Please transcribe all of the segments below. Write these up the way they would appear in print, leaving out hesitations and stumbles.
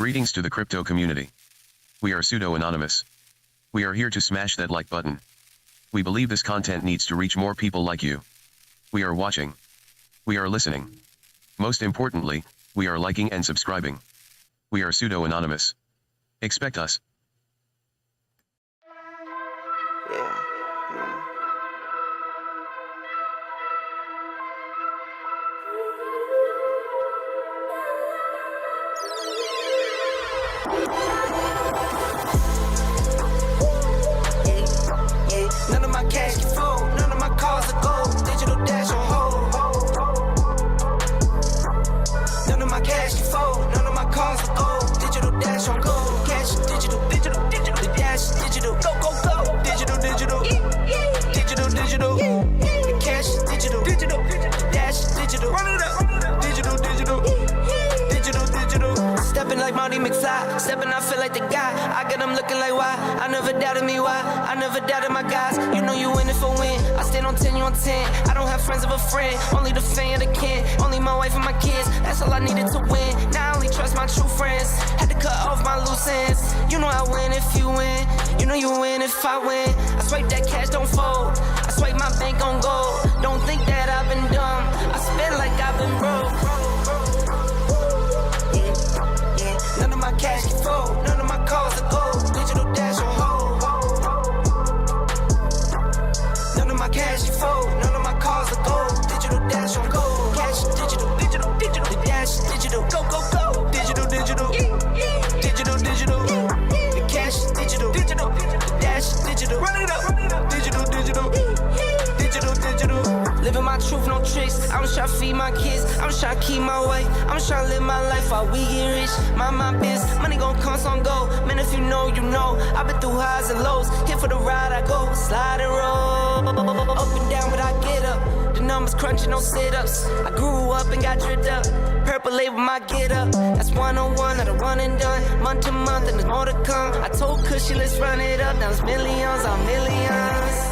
Greetings to the crypto community. We are pseudo-anonymous. We are here to smash that like button. We believe this content needs to reach more people like you. We are watching. We are listening. Most importantly, we are liking and subscribing. We are pseudo-anonymous. Expect us. None of my cash can fold, none of my cars are gold, digital dash on hold. None of my cash can fold, none of my cars are gold, digital dash on gold. Cash digital, digital, digital, the dash digital, go, go, go. Digital, digital, digital, digital, the cash digital, digital, dash digital, run it up, digital, digital, digital, digital. Stepping like Marty McFly, stepping I feel like the guy. I got them looking like why, I never doubted me why, I never doubted my guys. You know you in it for win, I stand on 10, you on 10. I don't have friends of a friend, only the fan of the kin. Only my wife and my kids, that's all I needed to win. Now I only trust my true friends, had to cut off my loose ends. You know I win if you win, you know you win if I win. I swipe that cash, don't fold, I swipe my bank on gold. Don't think that I've been dumb, I spend like I've been broke. None of my cash can fold, none of my cars are gold, digital dash on hold. None of my cash can fold, none of my cars are gold, digital dash on gold. Cash digital, digital, digital, the dash digital, go, go, go. Digital, digital, digital, digital, the cash digital, digital, the dash digital, run it up, digital, digital, digital, digital. Living my truth, no tricks. I'm just trying to feed my kids. I'm just trying to keep my way. I'm just trying to live my life while we get rich. Mind my business. Money gon' come, some go. Man, if you know, you know. I've been through highs and lows. Here for the ride, I go. Slide and roll. Up and down, but I get up. The numbers crunching, no sit-ups. I grew up and got dripped up. Purple label, my get up. That's 101, not a one and done. Month to month, and there's more to come. I told Cushy, let's run it up. Now it's millions on millions.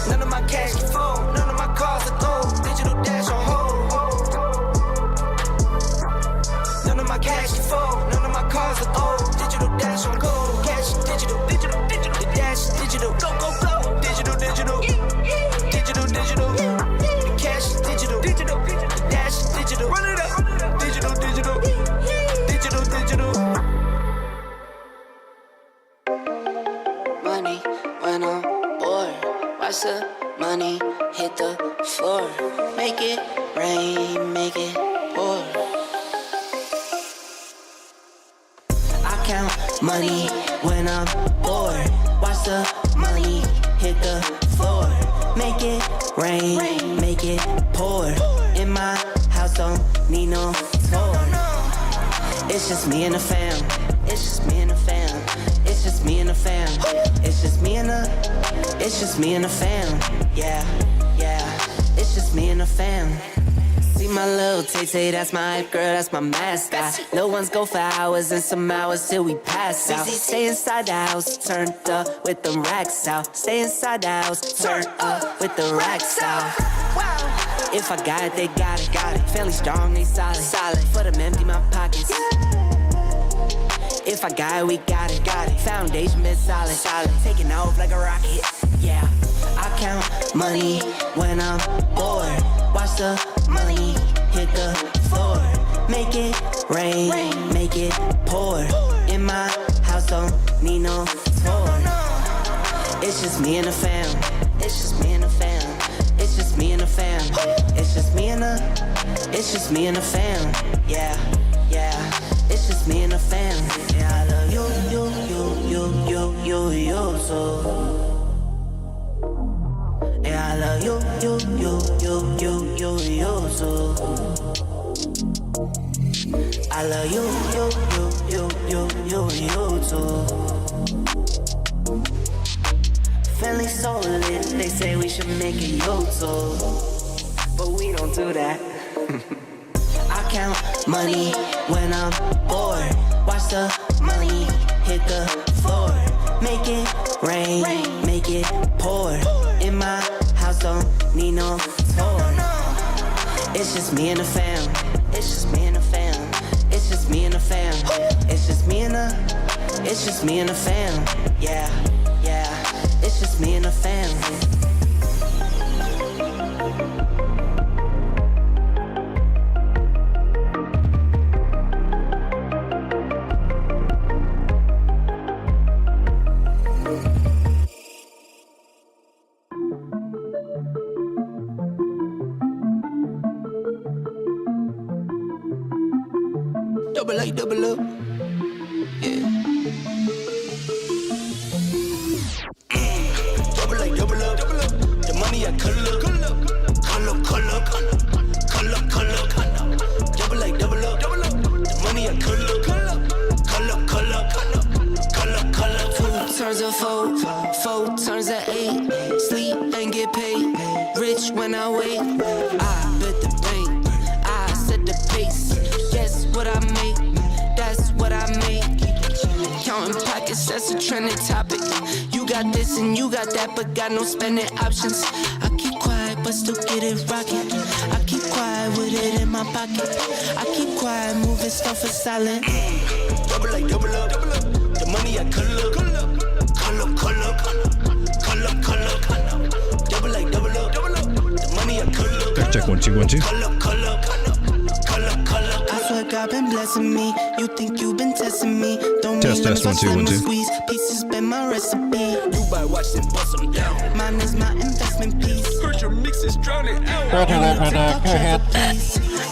None of my cash can fold, none of my cars are gold, digital dash on hold. None of my cash can fold, none of my cars are gold, digital dash on gold. Cash digital, digital, digital, the dash digital, go, go, go. Digital, digital, digital, digital, the cash digital, digital, the dash digital, run it up, digital, digital, digital, digital. Money when I'm bored. Watch the money hit the floor. Make it rain, make it pour. I count money when I'm bored. Watch the money hit the floor. Make it rain, make it pour. In my house, don't need no floor. It's just me and the fam. It's just me and the fam. It's just me and the fam. It's just me and the. It's just me and the fam. Yeah, yeah. It's just me and the fam. See my little Tay-Tay, that's my hype girl, that's my mascot. Little ones go for hours and some hours till we pass out. Stay inside the house, turned up with the racks out. Stay inside the house, turned up with the racks out. If I got it, they got it, got it. Family strong, they solid, solid. For them empty my pockets. If I got it, we got it, got it. Foundation been solid, solid. Taking off like a rocket, yeah. I count money when I'm bored. Watch the money hit the floor. Make it rain, make it pour. In my house, don't need no floor. It's just me and the fam. It's just me and the fam. It's just me and the fam. It's just me and the. It's just me and the fam. Yeah, yeah. It's just me and the fam. Yeah, I love you, so. Yeah, I love you, so. I love you, so. Family so lit, they say we should make a YouTube, but we don't do that. I count money when I'm bored. Watch the money hit the floor. Make it rain, make it pour. In my house, don't need no floor. It's just me and the fam. It's just me and the fam. It's just me and the fam. It's just me and the. It's just me and the fam. Yeah, yeah. It's just me and the fam. Double A, double up. Yeah. Double A, double up. The money I color. Double A, double up. The money I color. 2 turns of 4, 4 turns of 8. Sleep and get paid. Rich when I wait. I bet the bank. I set the pace. Guess what I make? That's what I make. Counting pockets, that's a trending topic. You got this and you got that, but got no spending options. I keep quiet, but still get it rocking. I keep quiet with it in my pocket. I keep quiet, moving stuff for silent. Double A, double up. The money I color. Double A, double up. The money I color. Check 1 2 1 2. I swear God been blessing me. You think you been testing me? Don't Test 1 2 1 2. Squeeze pieces been my recipe. You buy watch and bust them down. Mine is my investment piece. Heard your mixes drowning out. Go ahead.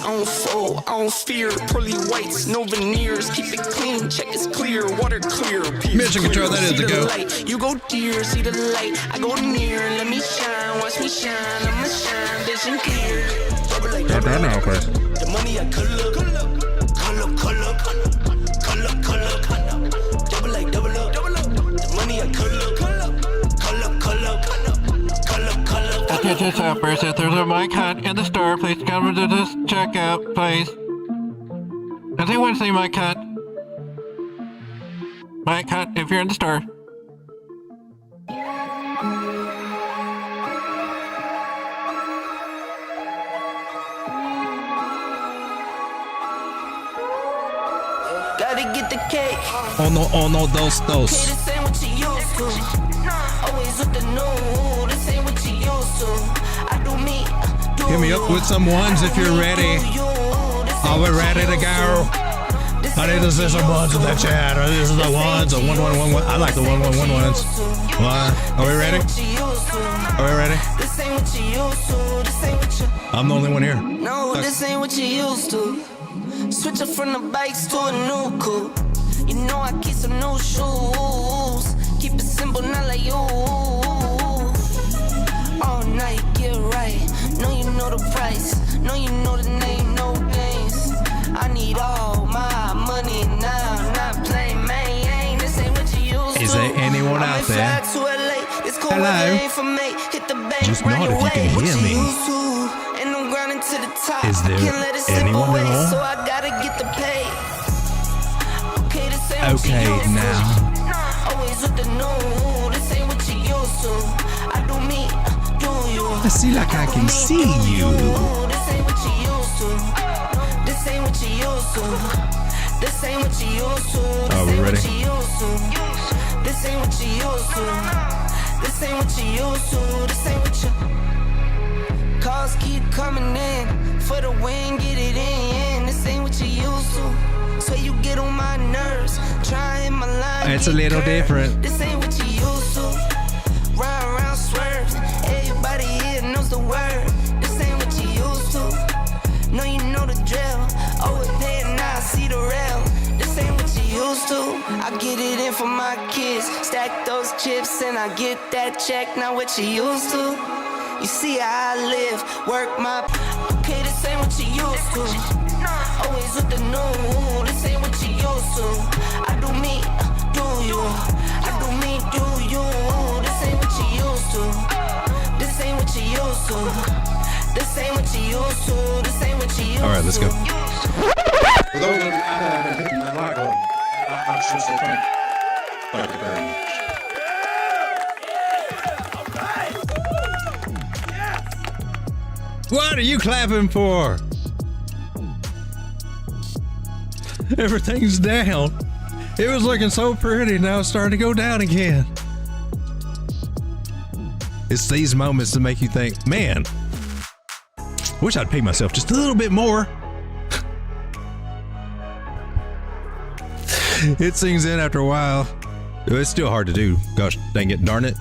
I don't fold, I don't fear. Pearly whites, no veneers. Keep it clean, check it's clear. Water clear. Mission control, that is the go. Light. You go dear, see the light. I go near, let me shine. Watch me shine, I'ma shine. Vision clear. The money I color. Double A, double up. The money I color. Attention shoppers, if there's a mic cut in the store, please come to this checkout, please. Does anyone see mic cut? Mic cut if you're in the store. Gotta get the cake. Oh no, dos. This ain't what you used to. Always with the new. This ain't what you used to. I do me. Hit me up with some ones if you're ready. Are we ready to go? I need to see some ones in the chat. This is the ones. 1 1 1 1. I like the 1 1 1 ones. Are we ready? Are we ready? This ain't what you used to. This ain't what you. I'm the only one here. No, this ain't what you used to. Switch up from the bikes to a new coupe. You know I keep some new shoes. Keep it simple, not like you. All night, get right. Know you know the price. Know you know the name, no games. I need all my money now. Not playing, man. This ain't what you used to. Is there anyone out there? Hello? Just nod if you can hear me. Is there anyone at all? So I gotta get the pay. Okay, now. Always with the new. This ain't what you used to. I do me, do you. I see like I can see you. This ain't what you used to. This ain't what you used to. This ain't what you used to. Are we ready? This ain't what you used to. This ain't what you used to. This ain't what you. Calls keep coming in. For the win, get it in. This ain't what you used to. So you get on my nerves. Trying my line. It's a little different. This ain't what you used to. Round, swerve. Everybody here knows the word. This ain't what you used to. Know you know the drill. Overpay and now I see the rail. This ain't what you used to. I get it in for my kids. Stack those chips and I get that check. Not what you used to. You see how I live. Work my. Okay, this ain't what you used to. Always with the new. This ain't what you used to. I do me, do you. I do me, do you. This ain't what you used to. This ain't what you used to. This ain't what you used to. This ain't what you used to. All right, let's go. For those of you out there that have been hitting that like button, I should say thank you very much. What are you clapping for? Everything's down. It was looking so pretty, now it's starting to go down again. It's these moments that make you think, man, wish I'd pay myself just a little bit more. It sinks in after a while. It's still hard to do. Gosh dang it, darn it.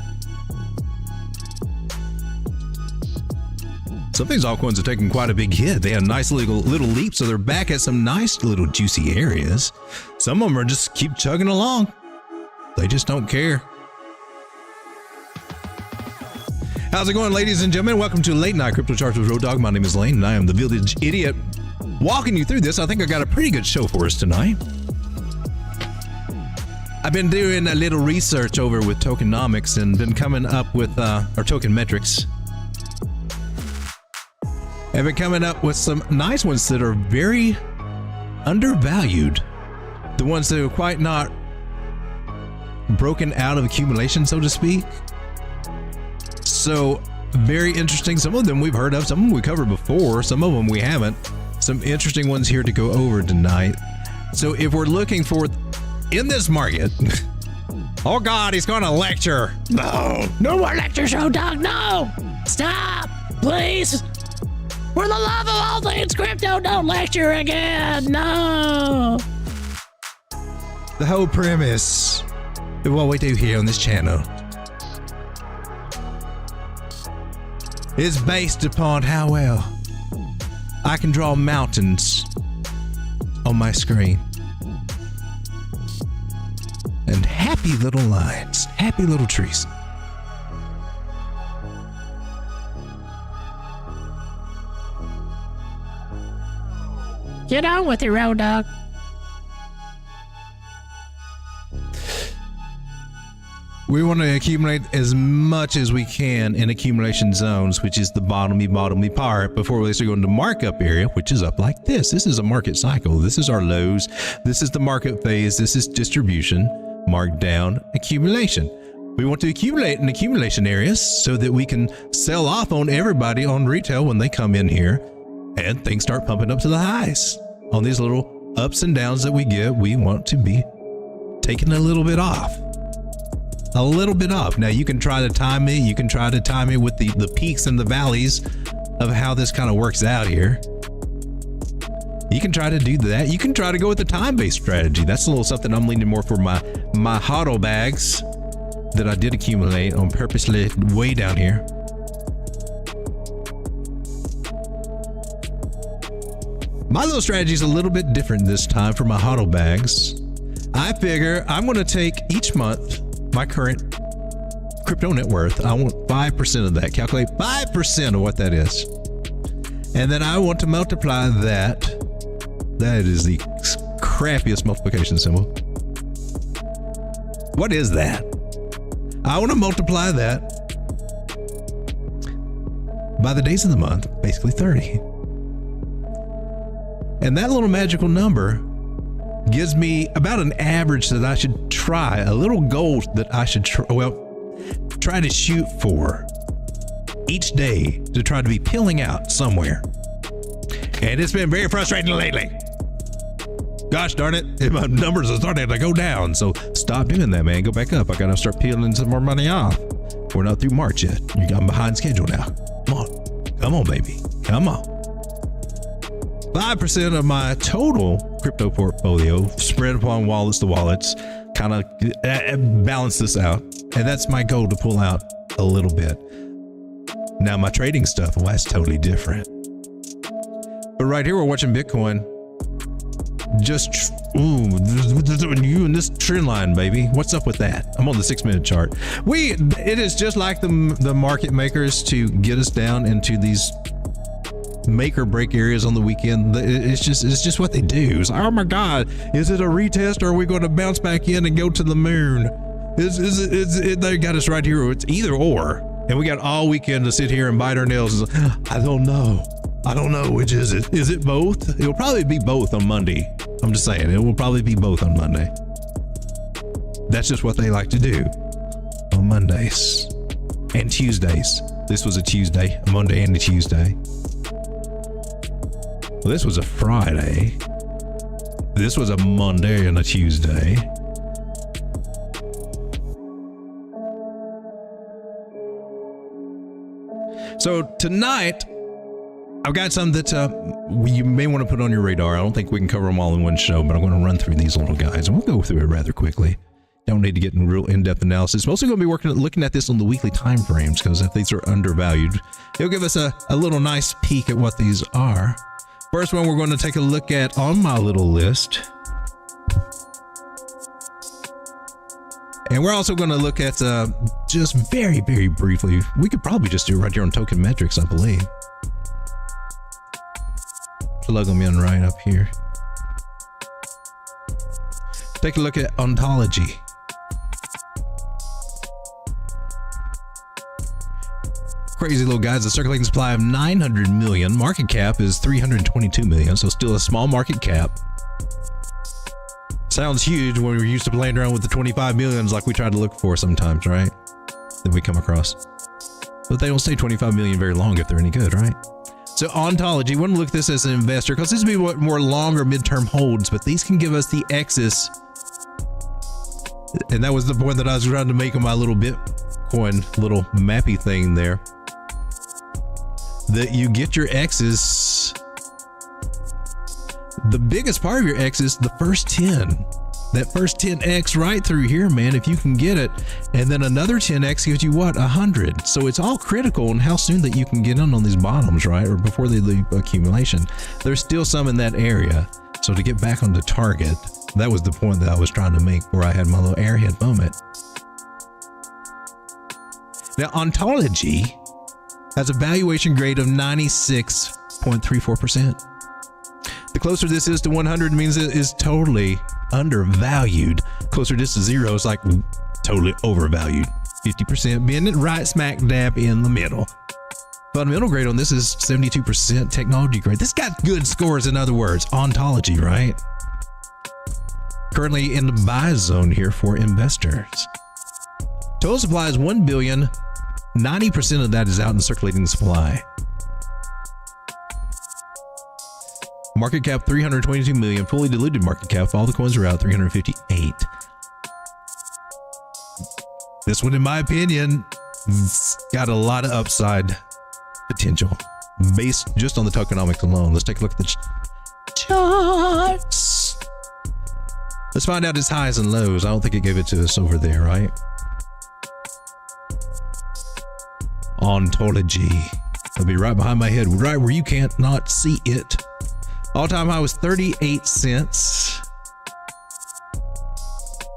Some of these altcoins are taking quite a big hit. They had a nice little leap, so they're back at some nice little juicy areas. Some of them are just keep chugging along. They just don't care. How's it going, ladies and gentlemen? Welcome to Late Night Crypto Charts with Road Dawg. My name is Lane, and I am the Village Idiot walking you through this. I think I got a pretty good show for us tonight. I've been doing a little research over with Tokenomics and been coming up with our Tokenmetrics. I've been coming up with some nice ones that are very undervalued. The ones that are quite not broken out of accumulation, so to speak. So very interesting. Some of them we've heard of, some of them we covered before, some of them we haven't. Some interesting ones here to go over tonight. So if we're looking for in this market, oh God, he's going to lecture. No more lecture show, Doug. No, stop, please. For the love of all things crypto, don't lecture again. No. The whole premise of what we do here on this channel is based upon how well I can draw mountains on my screen. And happy little lines, happy little trees. Get on with it, Road Dawg. We want to accumulate as much as we can in accumulation zones, which is the bottomy part, before we actually go into markup area, which is up like this. This is a market cycle. This is our lows. This is the market phase. This is distribution, markdown, accumulation. We want to accumulate in accumulation areas so that we can sell off on everybody on retail when they come in here and things start pumping up to the highs. On these little ups and downs that we get, we want to be taking a little bit off. A little bit off. Now you can try to time it. You can try to time it with the peaks and the valleys of how this kind of works out here. You can try to do that. You can try to go with the time-based strategy. That's a little something I'm leaning more for my HODL bags that I did accumulate on purposely way down here. My little strategy is a little bit different this time for my HODL bags. I figure I'm going to take each month my current crypto net worth. I want 5% of that. Calculate 5% of what that is. And then I want to multiply that. That is the crappiest multiplication symbol. What is that? I want to multiply that by the days of the month, basically 30. And that little magical number gives me about an average that I should try, a little goal that I should try to shoot for each day to try to be peeling out somewhere. And it's been very frustrating lately. Gosh darn it, my numbers are starting to go down. So stop doing that, man. Go back up. I gotta start peeling some more money off. We're not through March yet. I'm behind schedule now. Come on, baby. Come on. 5% of my total crypto portfolio spread upon wallets to wallets, kind of balance this out. And that's my goal, to pull out a little bit. Now my trading stuff, well, that's totally different. But right here, we're watching Bitcoin. Just, you in this trend line, baby. What's up with that? I'm on the 6-minute chart. It is just like the market makers to get us down into these make or break areas on the weekend. It's just what they do. It's like, oh my God, is it a retest or are we going to bounce back in and go to the moon? They got us right here. It's either or. And we got all weekend to sit here and bite our nails. I don't know. Which is it? Is it both? It'll probably be both on Monday. I'm just saying, it will probably be both on Monday. That's just what they like to do on Mondays and Tuesdays. This was a Tuesday, a Monday and a Tuesday. Well, this was a Friday. This was a Monday and a Tuesday. So tonight, I've got some that you may want to put on your radar. I don't think we can cover them all in one show, but I'm going to run through these little guys, and we'll go through it rather quickly. Don't need to get in real in-depth analysis. Mostly going to be looking at this on the weekly time frames, because if these are undervalued, it'll give us a little nice peek at what these are. First one we're going to take a look at on my little list. And we're also going to look at just very, very briefly. We could probably just do it right here on Tokenmetrics, I believe. Plug them in right up here. Take a look at ontology. Crazy little guys. The circulating supply of 900 million. Market cap is 322 million, so still a small market cap. Sounds huge when we're used to playing around with the 25 millions like we try to look for sometimes, right? That we come across. But they don't stay 25 million very long if they're any good, right? So ontology, we want to look at this as an investor because this would be what more longer midterm holds, but these can give us the X's. And that was the point that I was trying to make on my little Bitcoin little mappy thing there. That you get your X's. The biggest part of your X is the first 10. That first 10X right through here, man, if you can get it. And then another 10X gives you what? 100. So it's all critical on how soon that you can get in on these bottoms, right? Or before they leave accumulation. There's still some in that area. So to get back on the target, that was the point that I was trying to make where I had my little airhead moment. Now, ontology has a valuation grade of 96.34%. The closer this is to 100 means it is totally undervalued. Closer this to 0 is like totally overvalued. 50%, being it right smack dab in the middle. Fundamental grade on this is 72%. Technology grade. This got good scores, in other words. Ontology, right? Currently in the buy zone here for investors. Total supply is 1 billion. 90% of that is out in circulating supply. Market cap 322 million, fully diluted market cap. All the coins are out 358. This one, in my opinion, got a lot of upside potential based just on the tokenomics alone. Let's take a look at the charts. Let's find out its highs and lows. I don't think it gave it to us over there, right? Ontology. It'll be right behind my head, right where you can't not see it. All-time high was 38 cents.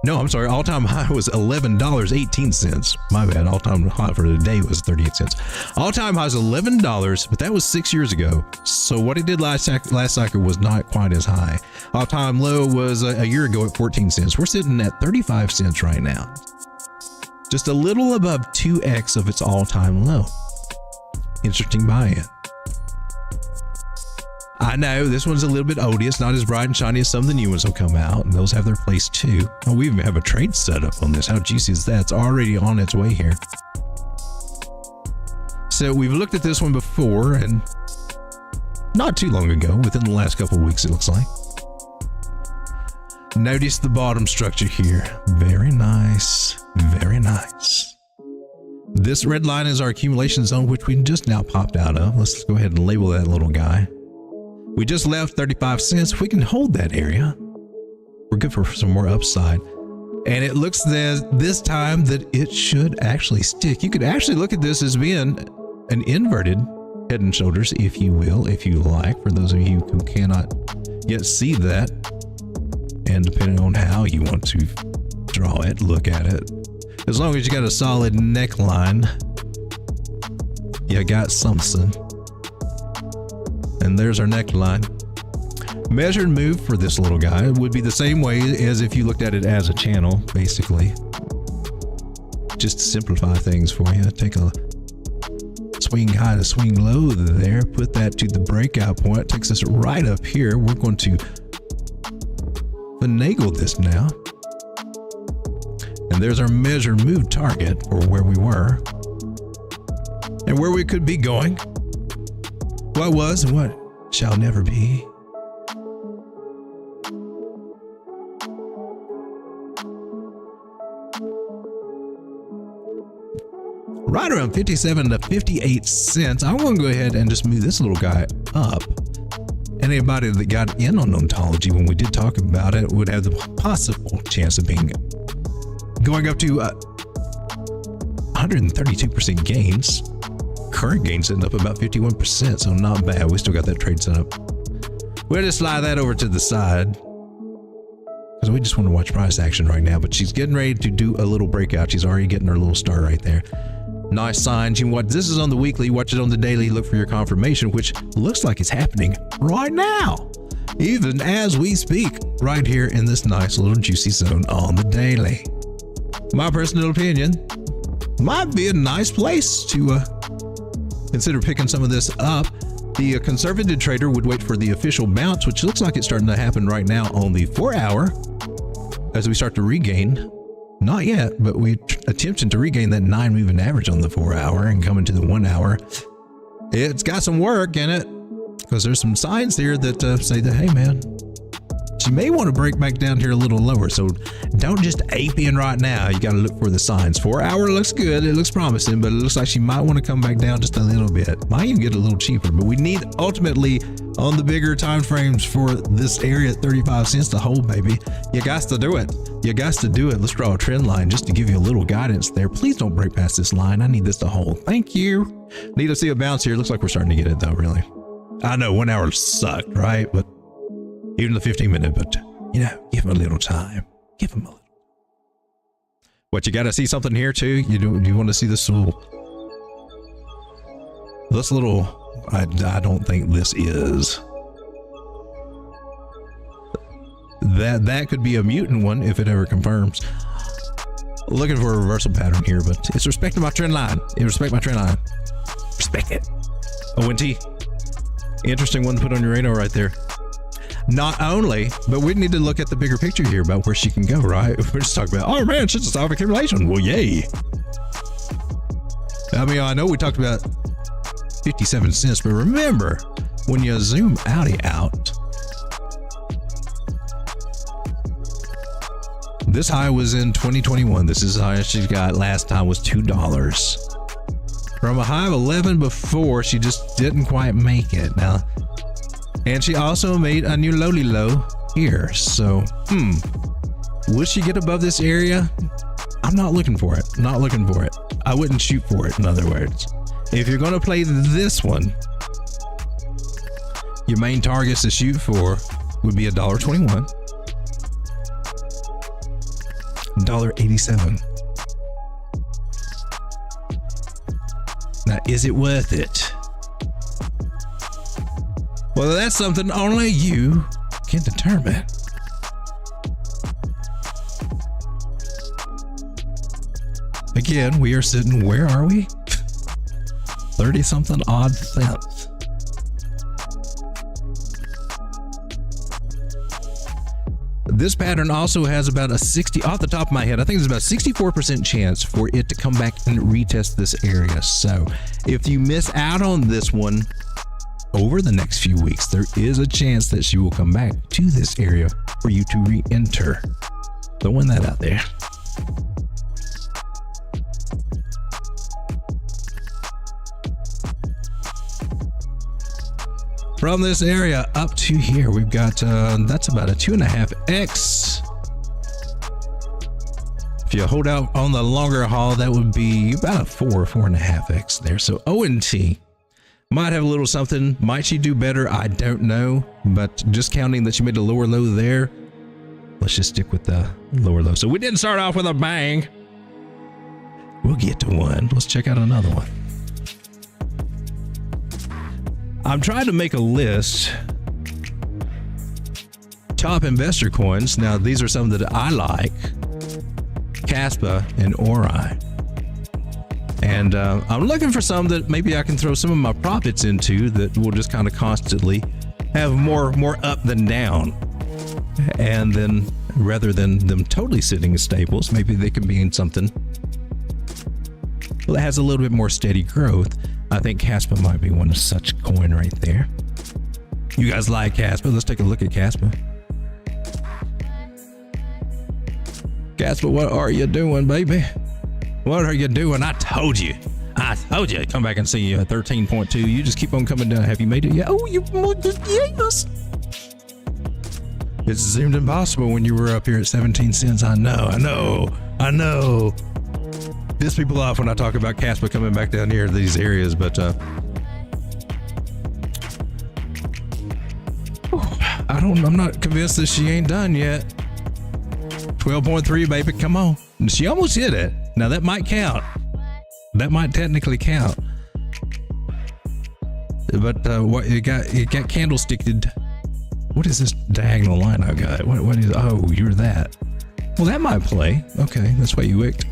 No, I'm sorry. All-time high was $11.18. My bad. All-time high for the day was 38 cents. All-time high is $11, but that was 6 years ago. So what it did last cycle was not quite as high. All-time low was a year ago at 14 cents. We're sitting at 35 cents right now. Just a little above 2x of its all-time low. Interesting buy-in. I know this one's a little bit odious, not as bright and shiny as some of the new ones will come out, and those have their place too. Oh, we even have a trade set up on this. How juicy is that? It's already on its way here. So we've looked at this one before, and not too long ago, within the last couple of weeks, it looks like. Notice the bottom structure here. Very nice. Very nice. This red line is our accumulation zone, which we just now popped out of. Let's go ahead and label that little guy. We just left 35 cents. If we can hold that area, we're good for some more upside. And it looks this time that it should actually stick. You could actually look at this as being an inverted head and shoulders, if you will, if you like, for those of you who cannot yet see that. And depending on how you want to draw it, look at it. As long as you got a solid neckline, you got something. And there's our neckline. Measured move for this little guy would be the same way as if you looked at it as a channel, basically. Just to simplify things for you, take a swing high to swing low there, put that to the breakout point. It takes us right up here. We're going to finagle this now. And there's our measured move target, or where we were. and where we could be going, what was and what shall never be. Right around 57 to 58 cents. I'm going to go ahead and just move this little guy up. Anybody that got in on ontology when we did talk about it would have the possible chance of being going up to 132% gains. Current gains end up about 51%, so not bad. We still got that trade set up. We'll just slide that over to the side because we just want to watch price action right now. But she's getting ready to do a little breakout. She's already getting her little star right there. Nice signs. You can watch this is on the weekly. Watch it on the daily. Look for your confirmation, which looks like it's happening right now, even as we speak, right here in this nice little juicy zone on the daily. My personal opinion, might be a nice place to consider picking some of this up. The conservative trader would wait for the official bounce, which looks like it's starting to happen right now on the 4 hour as we start to regain. Not yet, but we're attempting to regain that 9 moving average on the 4 hour and coming to the 1 hour. It's got some work in it because there's some signs here that say that, hey man, she may want to break back down here a little lower. So don't just ape in right now. You got to look for the signs. 4 hour looks good. It looks promising, but it looks like she might want to come back down just a little bit. Might even get a little cheaper, but we need ultimately on the bigger time frames for this area at 35 cents to hold, baby. You got to do it. You got to do it. Let's draw a trend line just to give you a little guidance there. Please don't break past this line. I need this to hold. Thank you. Need to see a bounce here. Looks like we're starting to get it though, really. I know 1 hour sucked, right? But even the 15-minute, but you know, give them a little time. Give them a little. What, you got to see something here too? You want to see this little, I don't think this is. That could be a mutant one if it ever confirms. Looking for a reversal pattern here, but it's respecting my trend line. Respect my trend line. Respect it. ONT. Interesting one to put on your radar right there. Not only, but we need to look at the bigger picture here about where she can go, right? We're just talking about, oh man, she's a stock accumulation. Well, yay. I mean, I know we talked about 57 cents, but remember, when you zoom out, this high was in 2021. This is the highest she got last time was $2. From a high of 11 before, she just didn't quite make it. Now, and she also made a new lowly low here. So, will she get above this area? I'm not looking for it. Not looking for it. I wouldn't shoot for it, in other words. If you're going to play this one, your main targets to shoot for would be $1.21, $1.87. Now, is it worth it? Well, that's something only you can determine. Again, we are sitting, where are we? 30 something odd cents. This pattern also has about a 60, off the top of my head, I think there's about 64% chance for it to come back and retest this area. So if you miss out on this one over the next few weeks, there is a chance that she will come back to this area for you to re-enter. Throwing that out there. From this area up to here, we've got, that's about a 2.5x. If you hold out on the longer haul, that would be about a 4.5x there. So ONT might have a little something. Might she do better? I don't know. But just counting that she made a lower low there, let's just stick with the lower low. So we didn't start off with a bang. We'll get to one. Let's check out another one. I'm trying to make a list. Top investor coins. Now, these are some that I like. Caspa and Ori. And I'm looking for some that maybe I can throw some of my profits into that will just kind of constantly have more up than down. And then rather than them totally sitting as staples, maybe they can be in something that has a little bit more steady growth. I think Caspa might be one of such coin right there. You guys like Caspa? Let's take a look at Caspa. Caspa, what are you doing, baby? What are you doing? I told you. Come back and see you at 13.2. You just keep on coming down. Have you made it yet? Oh, yes. It's zoomed impossible when you were up here at 17 cents. I know. Piss people off when I talk about Caspa coming back down here to these areas, but I'm not convinced that she ain't done yet. 12.3, baby, come on. She almost hit it. Now that might count. That might technically count. But what it got candlesticked. What is this diagonal line I got? What is? Oh, you're that. Well, that might play. Okay, that's why you wicked.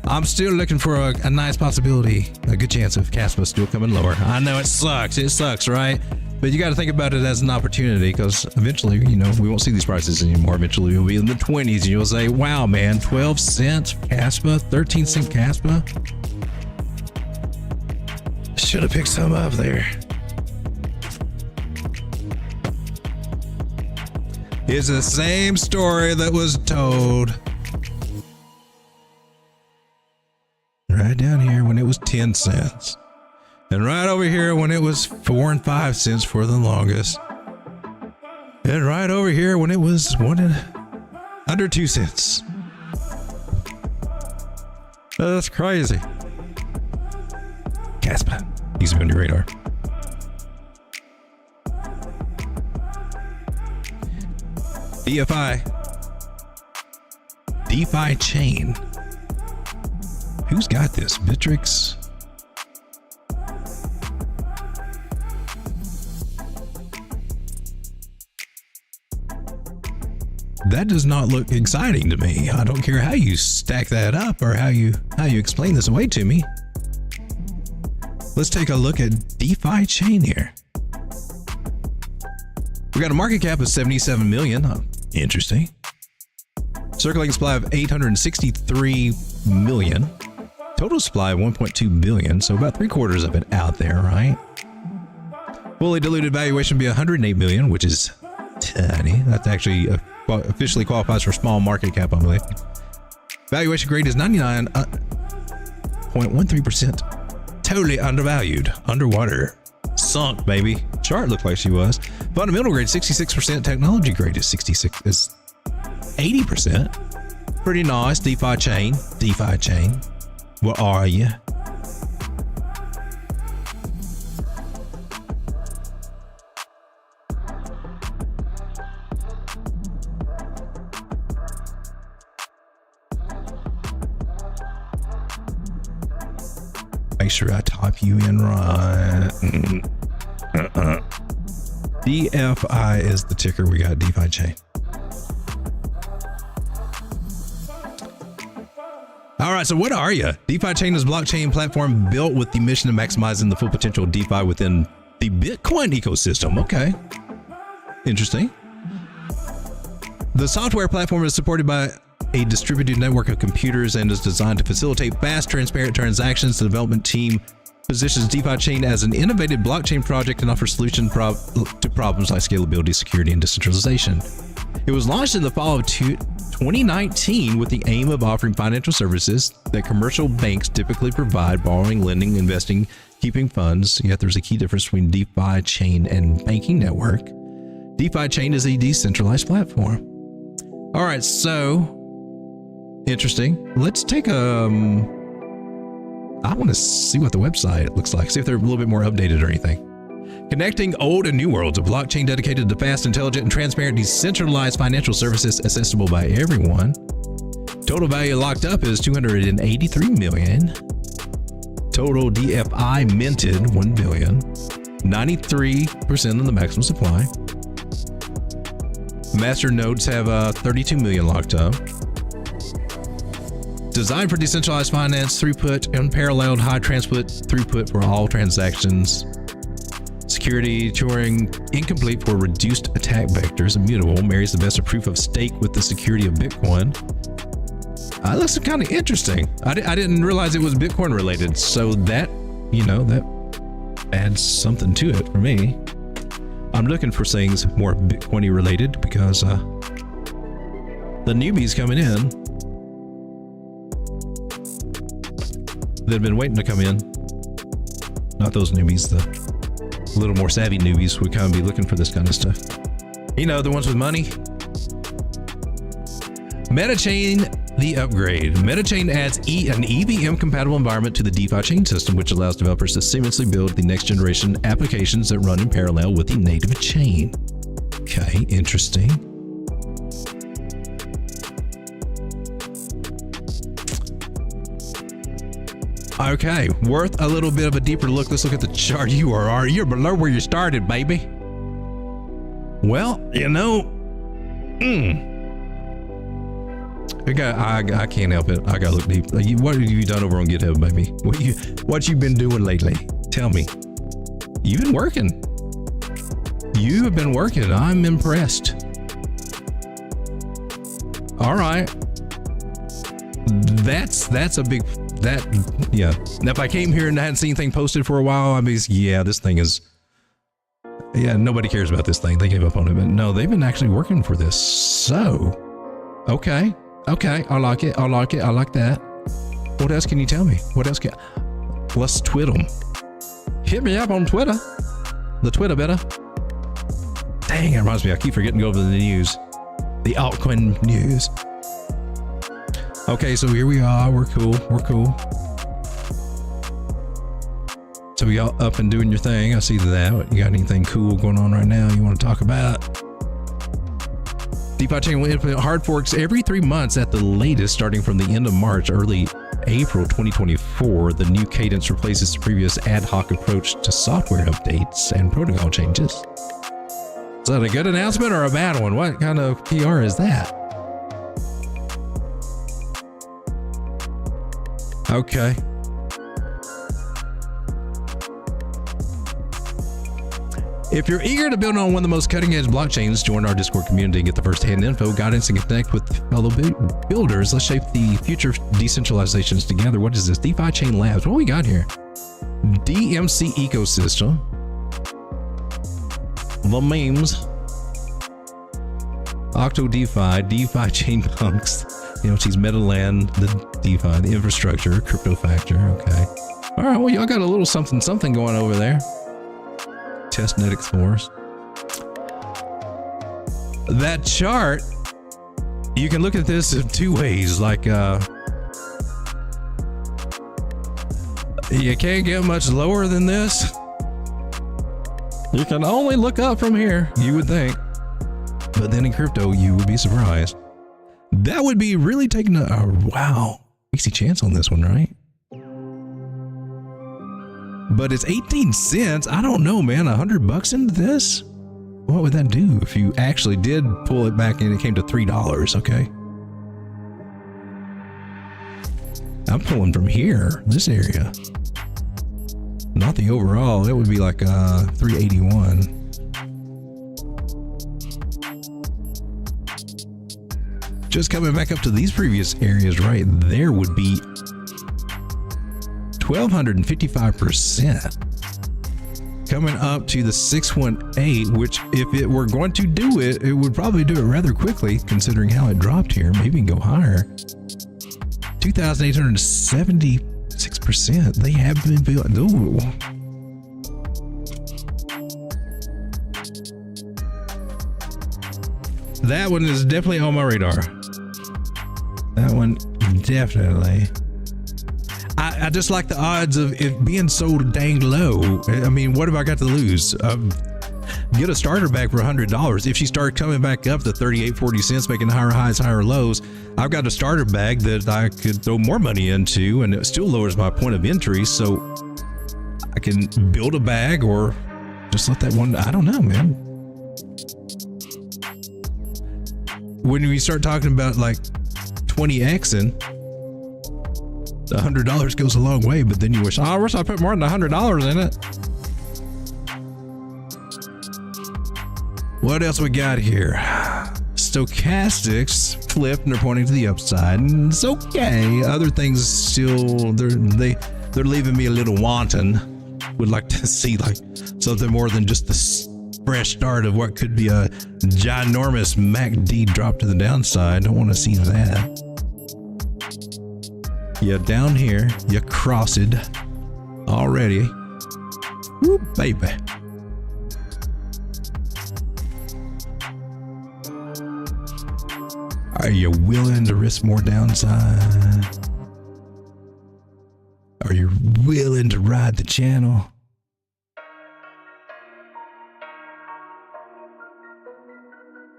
I'm still looking for a nice possibility, a good chance of Caspa still coming lower. I know it sucks, right? But you got to think about it as an opportunity, because eventually, we won't see these prices anymore. Eventually, we'll be in the 20s, and you'll say, wow, man, 12 cents Caspa, 13 cent Caspa. Should have picked some up there. It's the same story that was told right down here when it was 10 cents. And right over here when it was 4 and 5 cents for the longest. And right over here when it was under 2 cents. That's crazy. Caspa needs to be on your radar. DFI chain. Who's got this? Bitrix? That does not look exciting to me. I don't care how you stack that up or how you explain this away to me. Let's take a look at DeFi chain here. We got a market cap of 77 million. Interesting. Circulating supply of 863 million. Total supply of 1.2 billion. So about 3/4 of it out there, right? Fully diluted valuation would be 108 million, which is tiny. That's actually officially qualifies for small market cap, I believe. Valuation grade is 99.13%. Totally undervalued. Underwater. Sunk, baby. Chart looked like she was. Fundamental grade 66%. Technology grade is 80%. Pretty nice. DeFi chain. What are you? Make sure I type you in right. DFI is the ticker. We got DeFi chain. All right, so what are you? DeFi chain is a blockchain platform built with the mission of maximizing the full potential of DeFi within the Bitcoin ecosystem. Okay, interesting. The software platform is supported by a distributed network of computers and is designed to facilitate fast, transparent transactions. The development team positions DeFi chain as an innovative blockchain project and offers solutions to problems like scalability, security, and decentralization. It was launched in the fall of 2019 with the aim of offering financial services that commercial banks typically provide: borrowing, lending, investing, keeping funds. Yet there's a key difference between DeFi chain and banking network. DeFi chain is a decentralized platform. All right, so interesting. Let's take I want to see what the website looks like. See if they're a little bit more updated or anything. Connecting old and new worlds, a blockchain dedicated to fast, intelligent, and transparent decentralized financial services accessible by everyone. Total value locked up is 283 million. Total DFI minted 1 billion. 93% of the maximum supply. Master nodes have 32 million locked up. Designed for decentralized finance, throughput, unparalleled high throughput for all transactions. Security Turing incomplete for reduced attack vectors. Immutable marries the best of proof of stake with the security of Bitcoin. Looks kind of interesting. I didn't realize it was Bitcoin related, so that, you know, that adds something to it for me. I'm looking for things more Bitcoin related because the newbies coming in, they've been waiting to come in. Not those newbies, the little more savvy newbies would kind of be looking for this kind of stuff. You know, the ones with money. Metachain, the upgrade. Metachain adds an EVM compatible environment to the DeFi chain system, which allows developers to seamlessly build the next generation applications that run in parallel with the native chain. Okay, interesting. Okay, worth a little bit of a deeper look. Let's look at the chart. You're below where you started, baby. Well, you know, I can't help it. I gotta look deep. What have you done over on GitHub, baby? What you been doing lately? Tell me. You've been working. You have been working. I'm impressed. All right. That's a big, yeah. Now, if I came here and I hadn't seen anything posted for a while, I'd be, yeah, this thing is, yeah, nobody cares about this thing. They gave up on it, but no, they've been actually working for this. So, okay. I like it. I like that. What else can you tell me? What else let's twit them. Hit me up on Twitter. The Twitter better. Dang, it reminds me. I keep forgetting to go over the news. The altcoin news. Okay, so here we are. We're cool. So y'all up and doing your thing. I see that. You got anything cool going on right now you want to talk about? DeFi chain will implement hard forks every 3 months at the latest, starting from the end of March, early April 2024. The new cadence replaces the previous ad hoc approach to software updates and protocol changes. Is that a good announcement or a bad one? What kind of PR is that? Okay. If you're eager to build on one of the most cutting-edge blockchains, join our Discord community and get the first-hand info, guidance, and connect with fellow builders. Let's shape the future decentralizations together. What is this? DeFi Chain Labs. What we got here? DMC ecosystem. The memes. Octo DeFi, DeFi Chain Punks. You know, she's Metaland, the DeFi, the infrastructure, crypto factor. Okay. All right. Well, y'all got a little something going over there. Testnet Explorers. That chart, you can look at this in two ways. Like, you can't get much lower than this. You can only look up from here, you would think. But then in crypto, you would be surprised. That would be really taking a wow, easy chance on this one, right? But it's 18 cents. I don't know, man. $100 into this? What would that do if you actually did pull it back and it came to $3? Okay. I'm pulling from here, this area. Not the overall. It would be like 381. Just coming back up to these previous areas right there would be 1,255%. Coming up to the 618, which if it were going to do it, it would probably do it rather quickly considering how it dropped here. Maybe go higher. 2,876%. They have been built. Ooh. That one is definitely on my radar. That one definitely. I just like the odds of it being so dang low. I mean, what have I got to lose? Get a starter bag for $100. If she started coming back up to 38.40 cents, making higher highs, higher lows, I've got a starter bag that I could throw more money into, and it still lowers my point of entry. So I can build a bag or just let that one. I don't know, man. When we start talking about like 20xing, $100 goes a long way, but then you wish, I wish I put more than $100 in it. What else we got here? stochastics flipped and they're pointing to the upside, and it's okay. Other things still, they're leaving me a little wanton. Would like to see like something more than just the fresh start of what could be a ginormous MACD drop to the downside. Don't want to see that. Yeah, down here, you crossed already. Woo, baby. Are you willing to risk more downside? Are you willing to ride the channel?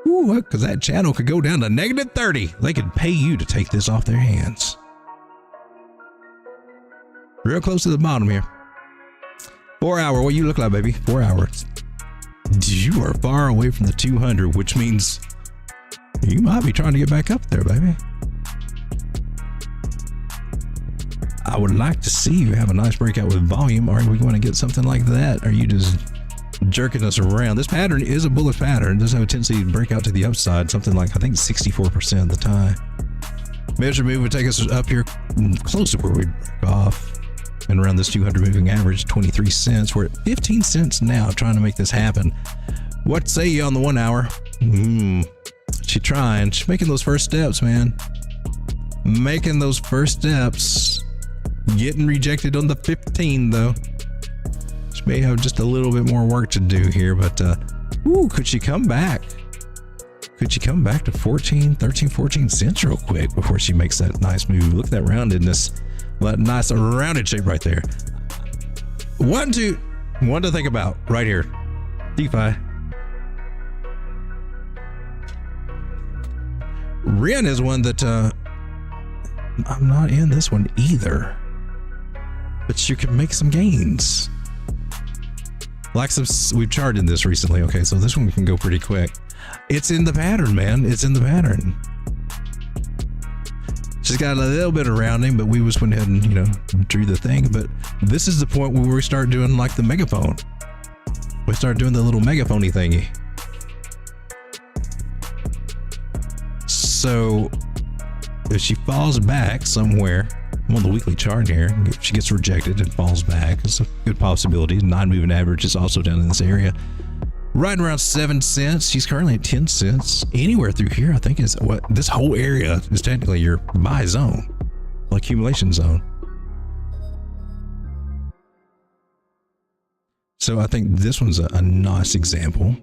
Ooh, because that channel could go down to -30. They could pay you to take this off their hands. Real close to the bottom here. 4 hour, what you look like, baby? 4 hours. You are far away from the 200, which means you might be trying to get back up there, baby. I would like to see you have a nice breakout with volume. Are we going to get something like that? Are you just jerking us around? This pattern is a bullish pattern. It does have a tendency to break out to the upside, something like, I think, 64% of the time. Measure move would take us up here close to where we break off. And around this 200 moving average, 23 cents. We're at 15 cents now trying to make this happen. What say you on the 1 hour? She trying. She's making those first steps, man. Making those first steps. Getting rejected on the 15, though. She may have just a little bit more work to do here, but could she come back? Could she come back to 13, 14 cents real quick before she makes that nice move? Look at that roundedness. That nice rounded shape right there. One to think about right here. DeFi. REN is one that I'm not in this one either, but you can make some gains. Like we've charted this recently. Okay, so this one can go pretty quick. It's in the pattern, man. It's in the pattern. She's got a little bit of rounding, but we just went ahead and, drew the thing. But this is the point where we start doing like the megaphone. We start doing the little megaphony thingy. So if she falls back somewhere, I'm on the weekly chart here, if she gets rejected and falls back, it's a good possibility. 9 moving average is also down in this area. Right around 7 cents. She's currently at 10 cents. Anywhere through here, I think is what this whole area is technically your buy zone, accumulation zone. So I think this one's a nice example.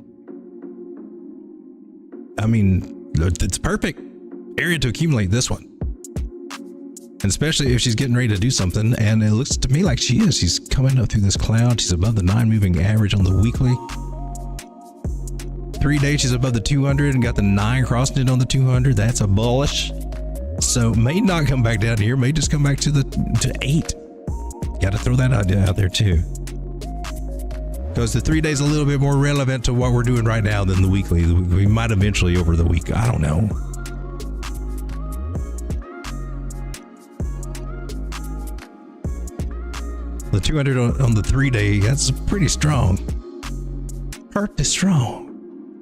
I mean, it's perfect area to accumulate this one. And especially if she's getting ready to do something, and it looks to me like she is. She's coming up through this cloud. She's above the 9 moving average on the weekly. 3 days she's above the 200 and got the 9 crossing it on the 200. That's a bullish. So may not come back down here. May just come back to 8. Got to throw that idea out there too, because the 3 days a little bit more relevant to what we're doing right now than the weekly. We might eventually over the week. I don't know. The 200 on the 3 day, that's pretty strong. Pretty strong.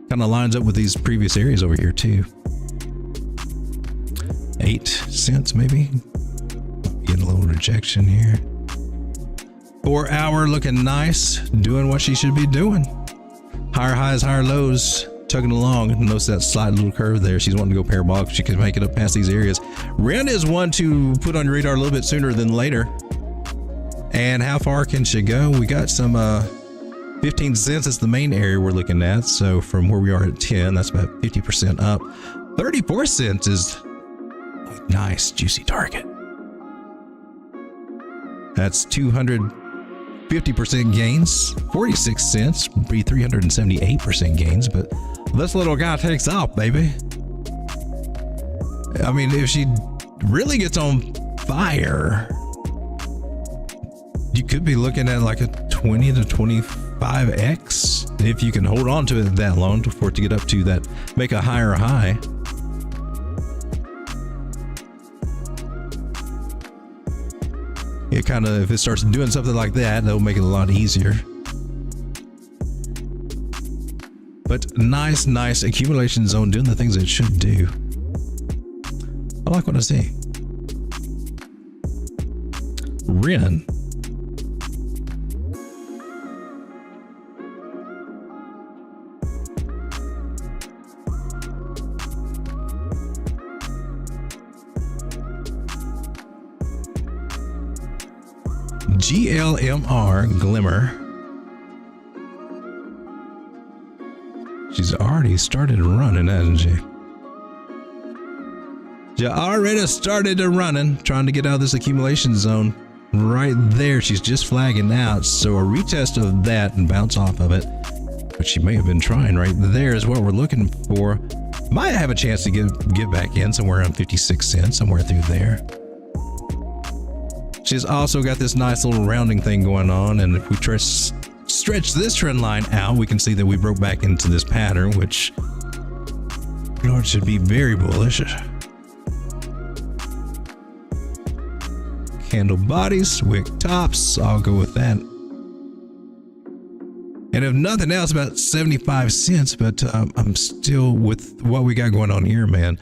Kind of lines up with these previous areas over here too. 8 cents maybe. Getting a little rejection here. 4 hour looking nice, doing what she should be doing. Higher highs, higher lows, tugging along. Notice that slight little curve there. She's wanting to go parabolic. She can make it up past these areas. REN is one to put on your radar a little bit sooner than later. And how far can she go? We got some 15 cents is the main area we're looking at. So from where we are at 10, that's about 50% up. 34 cents is a nice juicy target. That's 250% gains. 46 cents would be 378% gains, but this little guy takes off, baby. I mean, if she really gets on fire, you could be looking at like a 20 to 25x if you can hold on to it that long for it to get up to that, make a higher high. It kind of, if it starts doing something like that, that'll make it a lot easier. But nice accumulation zone doing the things it should do. I like what I see. REN. GLMR Glimmer. She's already started running, hasn't she? She already started running, trying to get out of this accumulation zone. Right there, she's just flagging out. So a retest of that and bounce off of it, which she may have been trying right there, is what we're looking for. Might have a chance to get back in somewhere around 56 cents, somewhere through there. She's also got this nice little rounding thing going on, and if we stretch this trend line out, we can see that we broke back into this pattern, which Lord should be very bullish. Candle bodies, wick tops, I'll go with that. And if nothing else, about 75 cents, but I'm still with what we got going on here, man.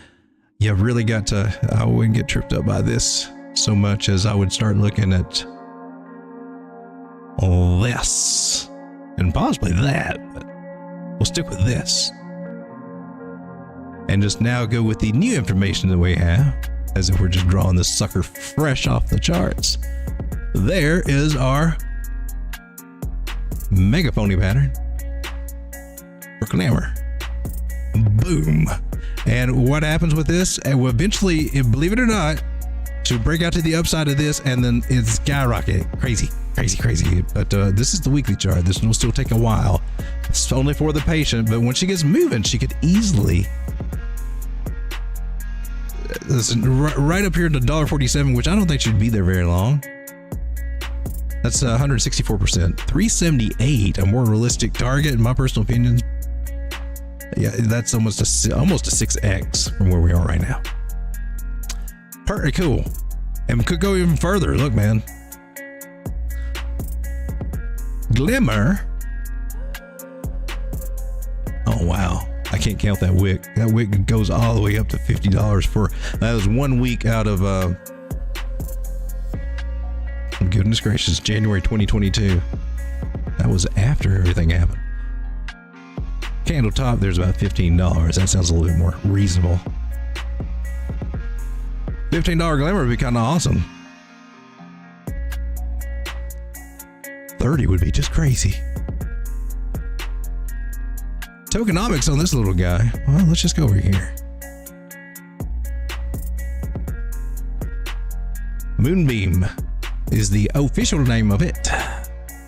You really got to, I wouldn't get tripped up by this so much as I would start looking at this and possibly that, but we'll stick with this. And just now go with the new information that we have, as if we're just drawing this sucker fresh off the charts. There is our mega phony pattern for glamour. Boom. And what happens with this? And eventually, believe it or not, to break out to the upside of this, and then it's skyrocket. Crazy. But this is the weekly chart. This will still take a while. It's only for the patient, but when she gets moving, she could easily, listen, right up here to $1.47, which I don't think should be there very long. That's 164%. 378, a more realistic target, in my personal opinion. Yeah, that's almost a 6x from where we are right now. Pretty cool. And could go even further. Look, man. Glimmer. Oh, wow. I can't count that wick. That wick goes all the way up to $50 for, that was 1 week out of, goodness gracious, January 2022. That was after everything happened. Candle top, there's about $15. That sounds a little bit more reasonable. $15 glimmer would be kind of awesome. 30 would be just crazy. Tokenomics on this little guy. Well, let's just go over here. Moonbeam is the official name of it.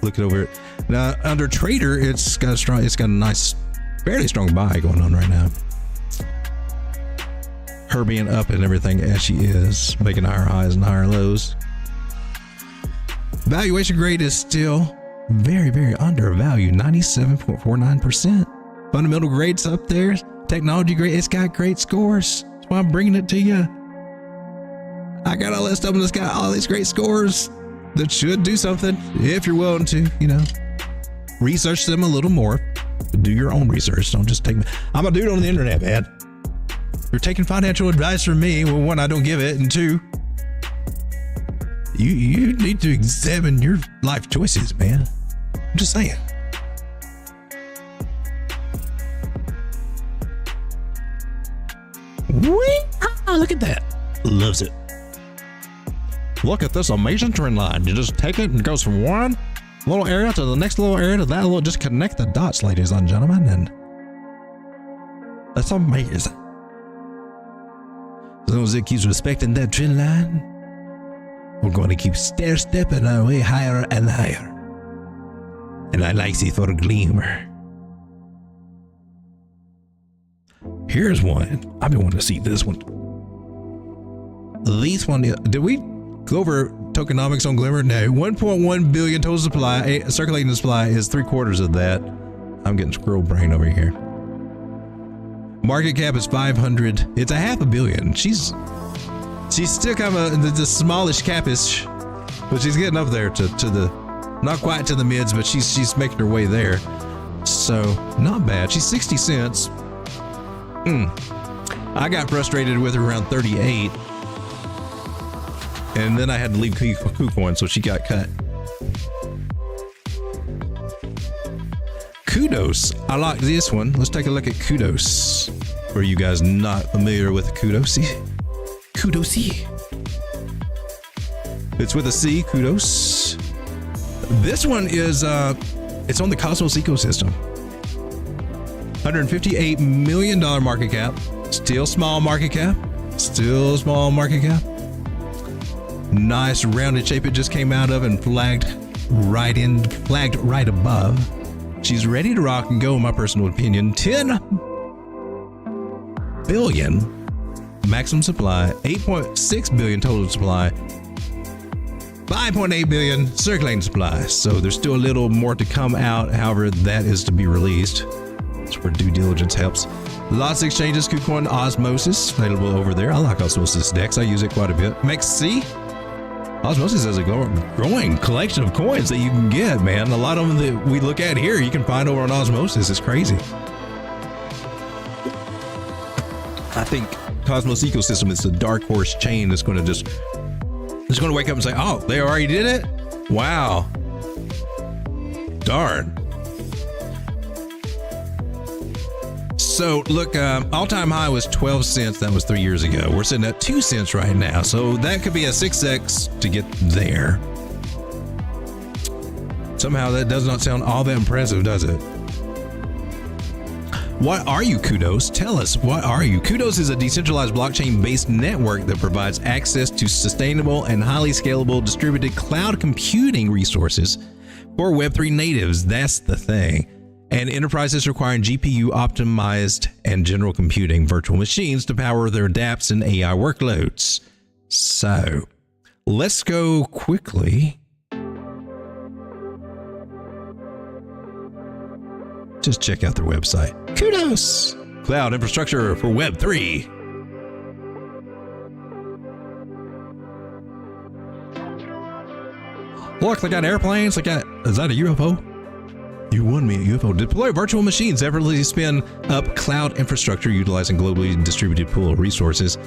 Look it over it. Now under trader, it's got a nice, fairly strong buy going on right now. Her being up and everything as she is, making higher highs and higher lows. Valuation grade is still very, very undervalued, 97.49%. Fundamental grades up there, technology grade, it's got great scores. That's why I'm bringing it to you. I got a list of them that's got all these great scores that should do something if you're willing to, research them a little more. Do your own research. Don't just take me. I'm a dude on the internet, man. You're taking financial advice from me. Well, one, I don't give it, and two, you need to examine your life choices, man. I'm just saying. Oh, look at that. Loves it. Look at this amazing trend line. You just take it and it goes from one little area to the next little area to that little, just connect the dots, ladies and gentlemen, and that's amazing. As long as it keeps respecting that trend line, we're going to keep stair-stepping our way higher and higher. And I like it for a glimmer. Here's one. I've been wanting to see this one. This one, did we go over tokenomics on Glimmer? No, 1.1 billion total supply. Circulating supply is 3/4 of that. I'm getting squirrel brain over here. Market cap is 500. It's a $500 million. She's still kind of the smallish capish, but she's getting up there to the, not quite to the mids, but she's making her way there. so not bad. She's 60 cents. I got frustrated with her around 38. And then I had to leave KuCoin, so she got cut. CUDOS. I like this one. Let's take a look at CUDOS. For you guys not familiar with CUDOS. CUDOS. It's with a C, CUDOS. This one is, it's on the Cosmos ecosystem. $158 million market cap. Still small market cap. Still small market cap. Nice rounded shape it just came out of and flagged right above. She's ready to rock and go, in my personal opinion. 10 billion maximum supply, 8.6 billion total supply, 5.8 billion circulating supply. So there's still a little more to come out. However, that is to be released. That's where due diligence helps. Lots of exchanges, KuCoin, Osmosis, available over there. I like Osmosis Dex. I use it quite a bit. MexC. Osmosis has a growing collection of coins that you can get, man. A lot of them that we look at here, you can find over on Osmosis. It's crazy. I think Cosmos ecosystem is the dark horse chain that's going to going to wake up and say, oh, they already did it? Wow. Darn. So look, all-time high was 12 cents. That was 3 years ago. We're sitting at 2 cents right now. So that could be a 6x to get there. Somehow that does not sound all that impressive, does it? What are you, CUDOS? Tell us, what are you? CUDOS is a decentralized blockchain-based network that provides access to sustainable and highly scalable distributed cloud computing resources for Web3 natives. That's the thing. And enterprises requiring GPU-optimized and general computing virtual machines to power their dApps and AI workloads. So, let's go quickly. Just check out their website. CUDOS! Cloud infrastructure for Web3. Look, they got airplanes. Is that a UFO? You won me a UFO. Deploy virtual machines, effortlessly spin up cloud infrastructure utilizing globally distributed pool of resources.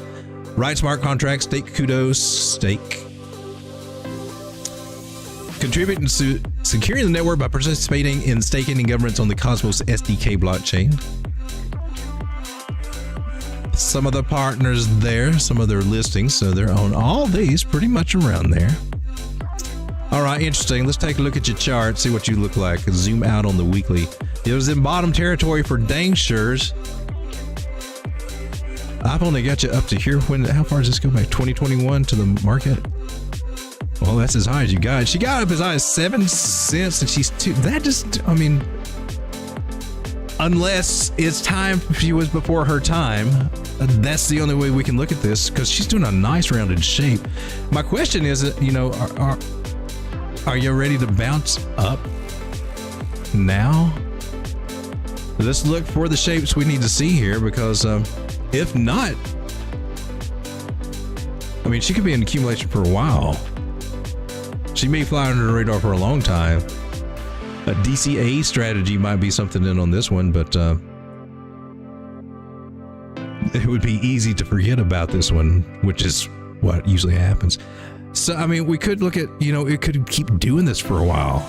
Write smart contracts, stake CUDOS, stake. Contribute to securing the network by participating in staking and governance on the Cosmos SDK blockchain. Some of the partners there, some of their listings, so they're on all these pretty much around there. All right, interesting. Let's take a look at your chart, see what you look like. Zoom out on the weekly. It was in bottom territory for dang sures. I've only got you up to here. How far does this go back? 2021 to the market? Well, that's as high as you got. She got up as high as 7 cents and she's 2. That just, I mean, unless it's time, she was before her time. That's the only way we can look at this because she's doing a nice rounded shape. My question is, you know, are you ready to bounce up now? Let's look for the shapes we need to see here because if not, I mean, she could be in accumulation for a while. She may fly under the radar for a long time. A DCA strategy might be something in on this one, but it would be easy to forget about this one, which is what usually happens. So, I mean, we could look at, you know, it could keep doing this for a while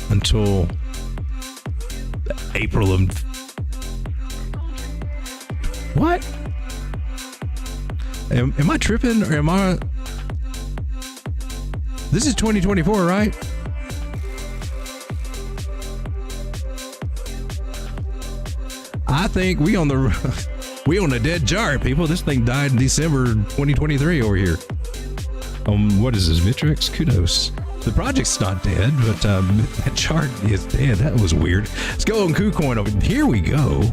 until April of what? Am I tripping or am I? This is 2024, right? I think we on a dead chart, people. This thing died in December 2023 over here. What is this, Vitrix? CUDOS. The project's not dead, but that chart is dead. That was weird. Let's go on KuCoin over. Here we go.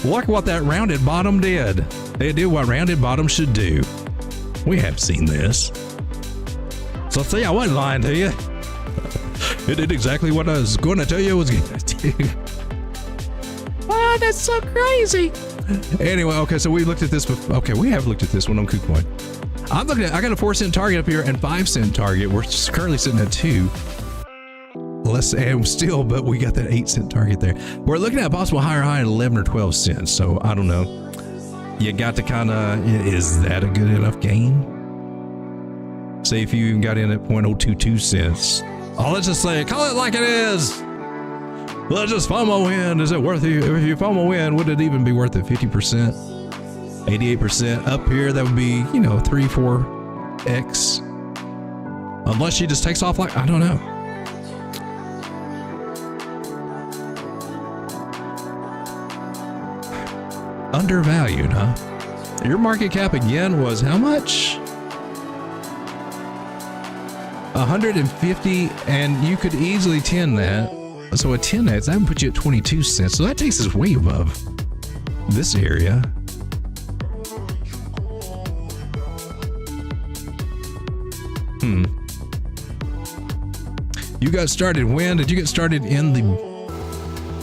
Look what that rounded bottom did. They did what rounded bottom should do. We have seen this. So see, I wasn't lying to you. It did exactly what I was going to tell you it was going to do. Oh, that's so crazy. Anyway, okay, so we looked at this. Okay, we have looked at this one on KuCoin. I'm looking at, I got a 4 cent target up here and 5 cent target. We're currently sitting at 2. but we got that 8-cent target there. We're looking at a possible higher high at 11 or 12 cents. So I don't know. You got to kind of, is that a good enough gain? Say if you got in at 0.022 cents. Oh, let's just say, call it like it is. Let's just FOMO in. Is it worth it? If you FOMO in, would it even be worth it? 50%, 88% up here. That would be, 3-4x. Unless she just takes off like, I don't know. Undervalued, huh? Your market cap again was how much? 150, and you could easily 10 that. So a 10x, that would put you at 22 cents. So that takes us way above this area. You got started when? Did you get started in the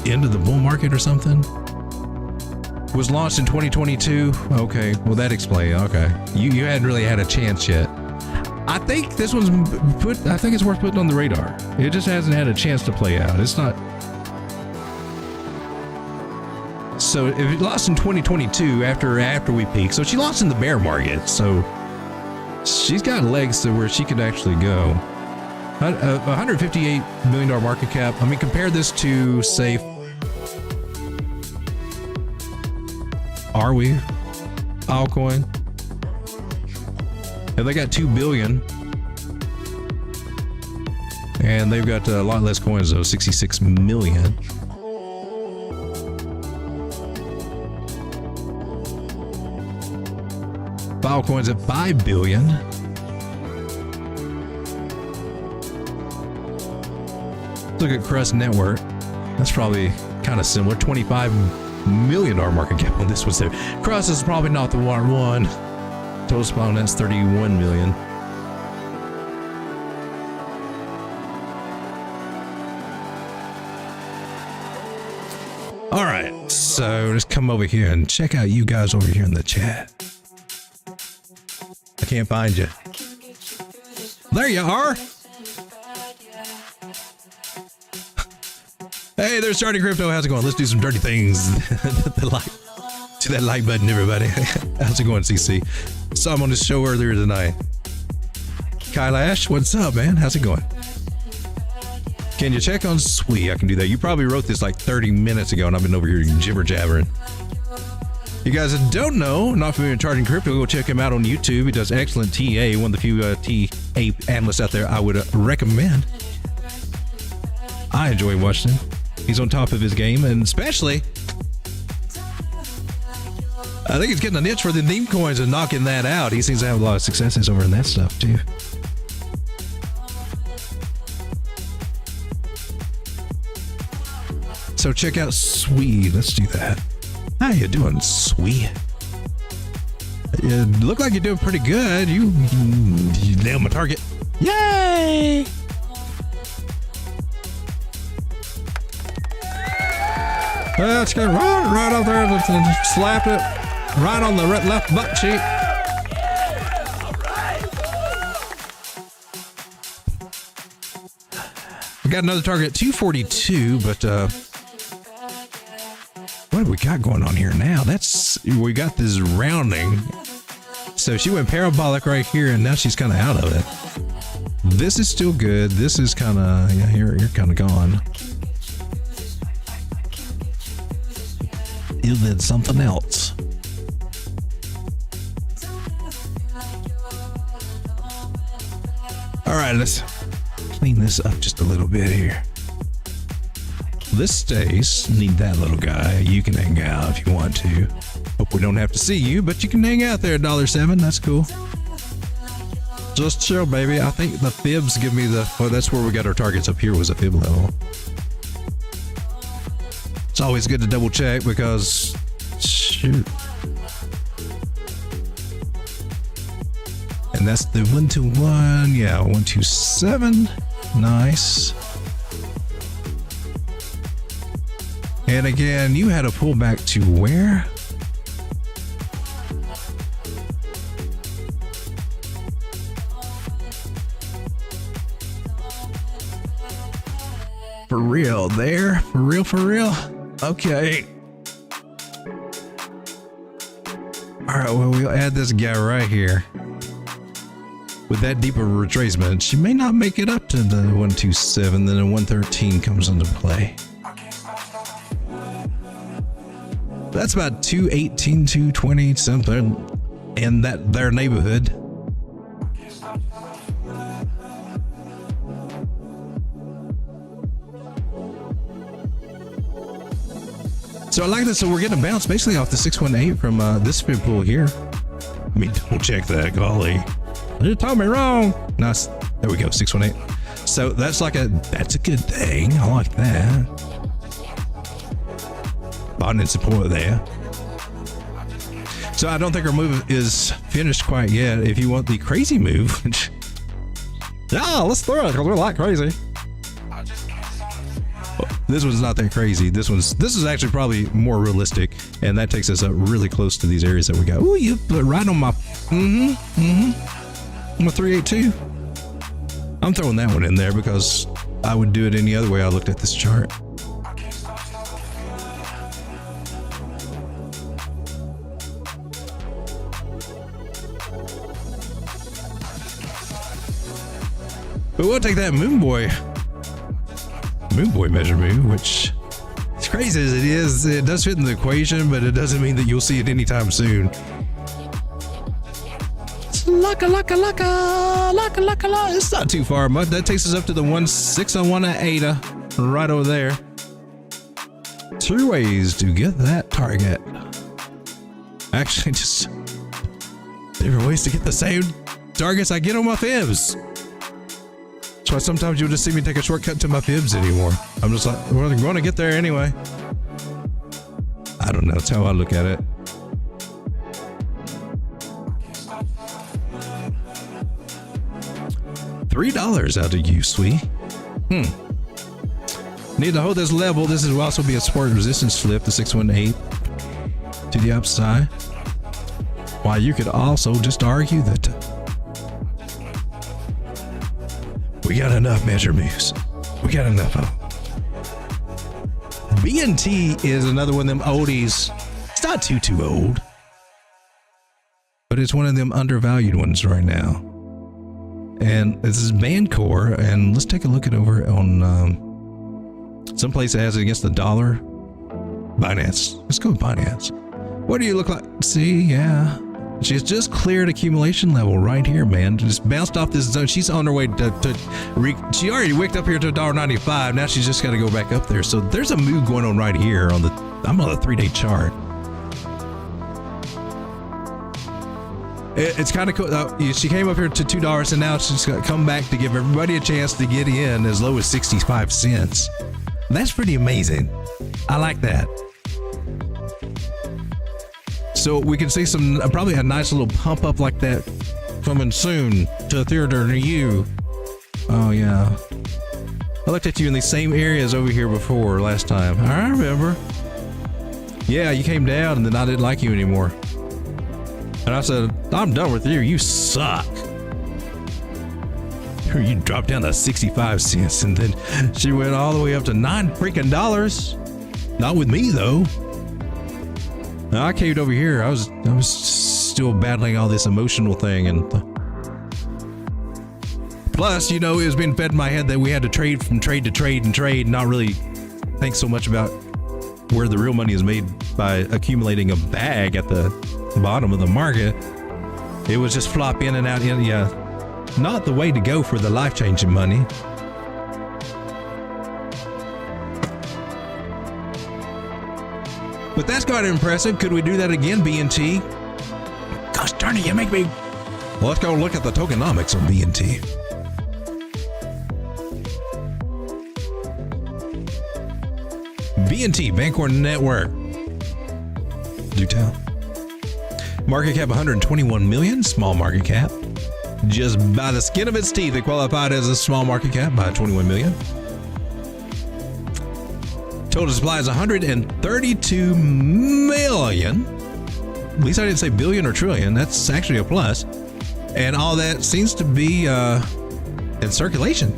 end of the bull market or something? Was launched in 2022. Okay, well that explains. Okay, you hadn't really had a chance yet. I think this one's I think it's worth putting on the radar. It just hasn't had a chance to play out. It's not. So if it lost in 2022 after we peaked, so she lost in the bear market. So she's got legs to where she could actually go. $158 million market cap. I mean, compare this to, say, Altcoin. And they got $2 billion. And they've got a lot less coins, though, 66 million. Altcoins at $5 billion. Look at Crust Network. That's probably kind of similar. $25 million market cap on this was there. Crust is probably not the one. Total spawn, that's 31 million. All right, so let's come over here and check out you guys over here in the chat. I can't find you. There you are. Hey, there's Starting Crypto. How's it going? Let's do some dirty things. To that like button, everybody. How's it going, CC? Saw him on the show earlier tonight. Kailash, what's up, man? How's it going? Can you check on SUI? I can do that. You probably wrote this like 30 minutes ago, and I've been over here jibber jabbering. You guys that don't know, not familiar with Starting Crypto, go check him out on YouTube. He does excellent TA. One of the few TA analysts out there I would recommend. I enjoy watching him. He's on top of his game, and especially, I think he's getting a niche for the meme coins and knocking that out. He seems to have a lot of successes over in that stuff, too. So check out SUI. Let's do that. How you doing, SUI? You look like you're doing pretty good. You nailed my target. Yay! Let's get right up there and slap it right on the left butt cheek. We got another target at 242, but what do we got going on here now? We got this rounding. So she went parabolic right here, and now she's kind of out of it. This is still good. This is kind of, yeah, you're kind of gone. You did something else. All right, let's clean this up just a little bit here. This stays. Need that little guy. You can hang out if you want to. Hope we don't have to see you, but you can hang out there at $7. That's cool. Just chill, baby. I think the fibs give me the... Well, that's where we got our targets up here, was a fib level. It's always good to double check because, shoot. And that's the 121. Yeah, 127. Nice. And again, you had a pullback to where? For real, there? For real, for real? Okay. All right, well, we'll add this guy right here. With that deeper retracement, she may not make it up to the 127, then the 113 comes into play. That's about 218, 220, something in that their neighborhood. So I like this. So we're getting a bounce basically off the 618 from this spin pool here. Let me double check that. Golly, you told me wrong. Nice. There we go. 618. So that's a good thing. I like that. Bonding support there. So I don't think our move is finished quite yet. If you want the crazy move, yeah, let's throw it because we're like crazy. This one's not that crazy. This is actually probably more realistic, and that takes us up really close to these areas that we got. Ooh, you put right on my I'm a 382. I'm throwing that one in there because I would do it any other way I looked at this chart. But we'll take that Moon Boy measure move, which, as crazy as it is, it does fit in the equation, but it doesn't mean that you'll see it anytime soon. It's not too far, but that takes us up to the 1.601 ADA, right over there. Two ways to get that target. Actually, just different ways to get the same targets I get on my fibs. That's why sometimes you'll just see me take a shortcut to my fibs anymore. I'm just like, we're going to get there anyway. I don't know. That's how I look at it. $3 out of you, sweet. Need to hold this level. This will also be a support resistance flip, the 618 to the upside. While you could also just argue that we got enough measure moves. We got enough of them. BNT is another one of them oldies. It's not too old, but it's one of them undervalued ones right now. And this is Bancore, and let's take a look at over on someplace that has it against the dollar. Binance. Let's go with Binance. What do you look like? See, yeah. She's just cleared accumulation level right here, man. Just bounced off this zone. She's on her way she already wicked up here to $1.95. Now she's just got to go back up there. So there's a move going on right here I'm on a 3-day chart. It's kind of cool. She came up here to $2, and now she's got to come back to give everybody a chance to get in as low as 65 cents. That's pretty amazing. I like that. So we can see probably a nice little pump up like that coming soon to a theater near you. Oh yeah. I looked at you in these same areas over here before last time. I remember. Yeah, you came down and then I didn't like you anymore. And I said, I'm done with you. You suck. You dropped down to 65 cents and then she went all the way up to $9 freaking. Not with me though. Now, I caved over here. I was still battling all this emotional thing, and plus, it was being fed in my head that we had to trade from trade to trade and trade, not really think so much about where the real money is made by accumulating a bag at the bottom of the market. It was just flop in and out. Yeah, not the way to go for the life-changing money. But that's quite impressive. Could we do that again, BNT? Gosh darn it, you make me... Well, let's go look at the tokenomics on BNT. BNT, Bancore Network. Do tell. Market cap 121 million, small market cap. Just by the skin of its teeth, it qualified as a small market cap by 21 million. Total supply is 132 million. At least I didn't say billion or trillion. That's actually a plus. And all that seems to be in circulation.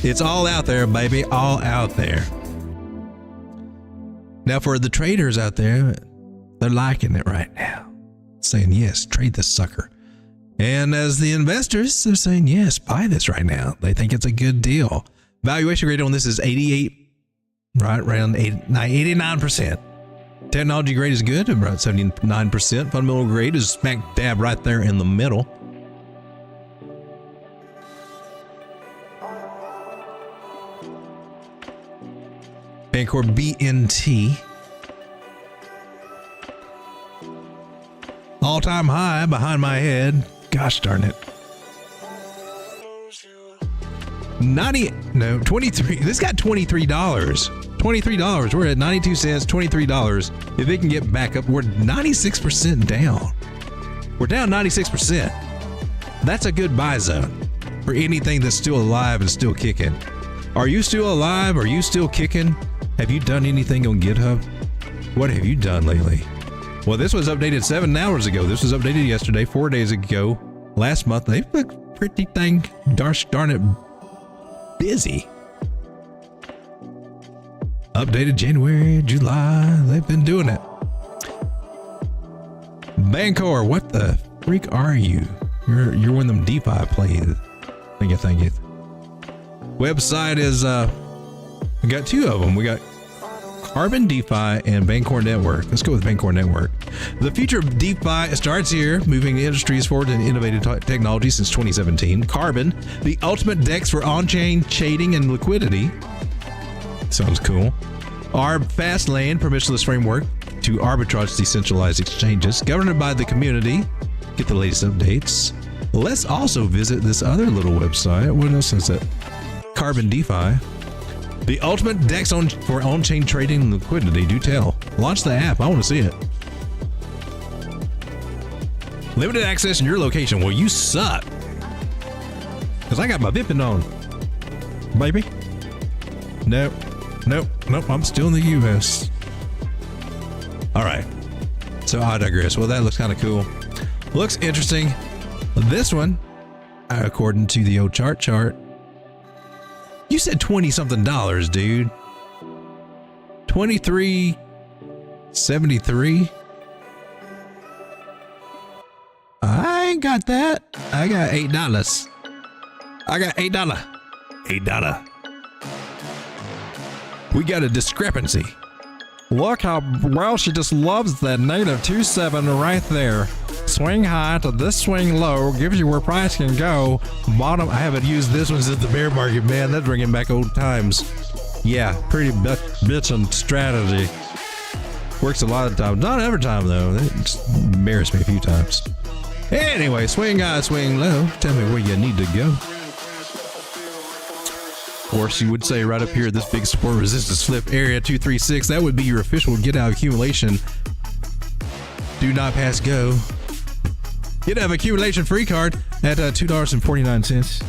It's all out there, baby. All out there. Now, for the traders out there, they're liking it right now. Saying, yes, trade this sucker. And as the investors, they're saying, yes, buy this right now. They think it's a good deal. Valuation grade on this is 88, right around 89%. Technology grade is good, about 79%. Fundamental grade is smack dab right there in the middle. Bancorp BNT. All-time high behind my head. Gosh darn it. 23. This got $23. $23. We're at 92 cents, $23. If it can get back up, we're 96% down. We're down 96%. That's a good buy zone for anything that's still alive and still kicking. Are you still alive? Are you still kicking? Have you done anything on GitHub? What have you done lately? Well, this was updated 7 hours ago. This was updated yesterday, 4 days ago. Last month, they look pretty darn it busy. Updated January, July. They've been doing it. Bancor, what the freak are you? You're one of them DeFi plays. Thank you. Website is we got 2 of them. We got Carbon DeFi and Bancor Network. Let's go with Bancor Network. The future of DeFi starts here, moving industries forward in innovative technology since 2017. Carbon, the ultimate DEX for on-chain trading and liquidity. Sounds cool. Our fast lane permissionless framework to arbitrage decentralized exchanges, governed by the community. Get the latest updates. Let's also visit this other little website. What else is it? Carbon DeFi. The ultimate DEX for on-chain trading and liquidity. Do tell. Launch the app. I want to see it. Limited access in your location. Well, you suck. Because I got my Vipin on. Baby. Nope. I'm still in the US. All right. So I digress. Well, that looks kind of cool. Looks interesting. This one, according to the old chart. You said $20-something, dude. 23.73. I ain't got that. I got $8. I got $8. $8. We got a discrepancy. Look how well she just loves that -27 right there. Swing high to this swing low gives you where price can go. Bottom, I haven't used this one since the bear market, man. That's bringing back old times. Yeah, pretty bitchin' strategy. Works a lot of times. Not every time, though. It just embarrassed me a few times. Anyway, swing high, swing low. Tell me where you need to go. Of course, you would say right up here, this big support resistance flip area 236. That would be your official get out accumulation. Do not pass go. You'd have accumulation free card at $2.49.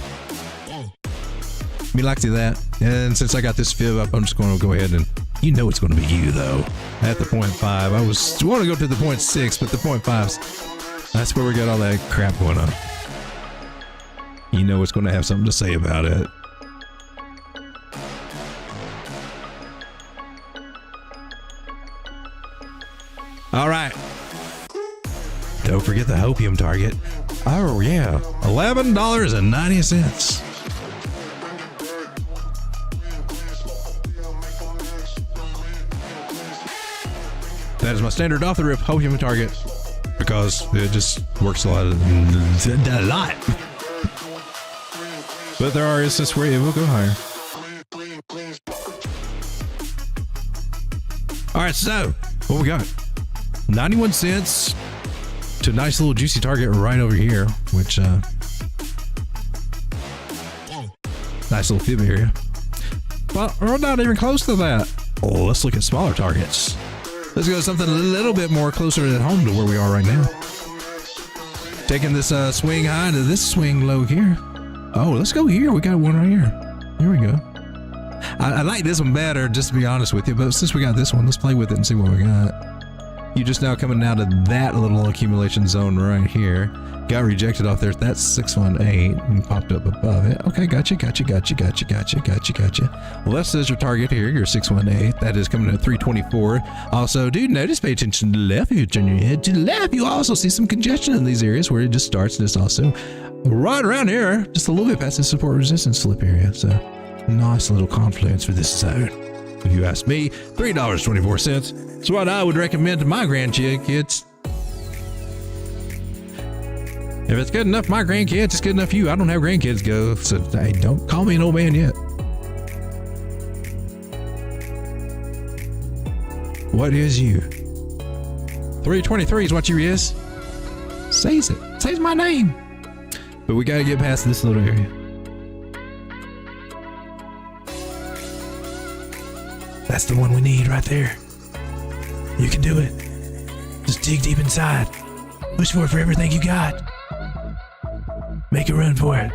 Me like to that. And since I got this fib up, I'm just going to go ahead and you know it's going to be you though. At the 0.5, I want to go to the 0.6, but the 0.5s, that's where we got all that crap going on. You know it's going to have something to say about it. All right. Don't forget the hopium target. Oh, yeah. $11.90. That is my standard off the rip hopium target because it just works a lot. But there are instances where it will go higher. All right, so what we got? 91 cents. To a nice little juicy target right over here, which nice little fib area. But we're not even close to that. Oh, let's look at smaller targets. Let's go to something a little bit more closer at home to where we are right now. Taking this swing high to this swing low here. Oh, let's go here. We got one right here. Here we go. I like this one better, just to be honest with you. But since we got this one, let's play with it and see what we got. You just now coming out of that little accumulation zone right here. Got rejected off there. That's 618 and popped up above it. Okay, gotcha. Well, that says your target here, your 618. That is coming at 324. Also, dude, notice, pay attention to the left. You turn your head to the left. You also see some congestion in these areas where it just starts. This also right around here, just a little bit past the support resistance slip area. So, nice little confluence for this zone. If you ask me, $3.24. It's what I would recommend to my grandkids. If it's good enough for my grandkids, it's good enough for you. I don't have grandkids, go. So, hey, don't call me an old man yet. What is you? 323 is what you is. Says it. Says my name. But we got to get past this little area. That's the one we need right there. You can do it. Just dig deep inside. Push for it for everything you got. Make a run for it.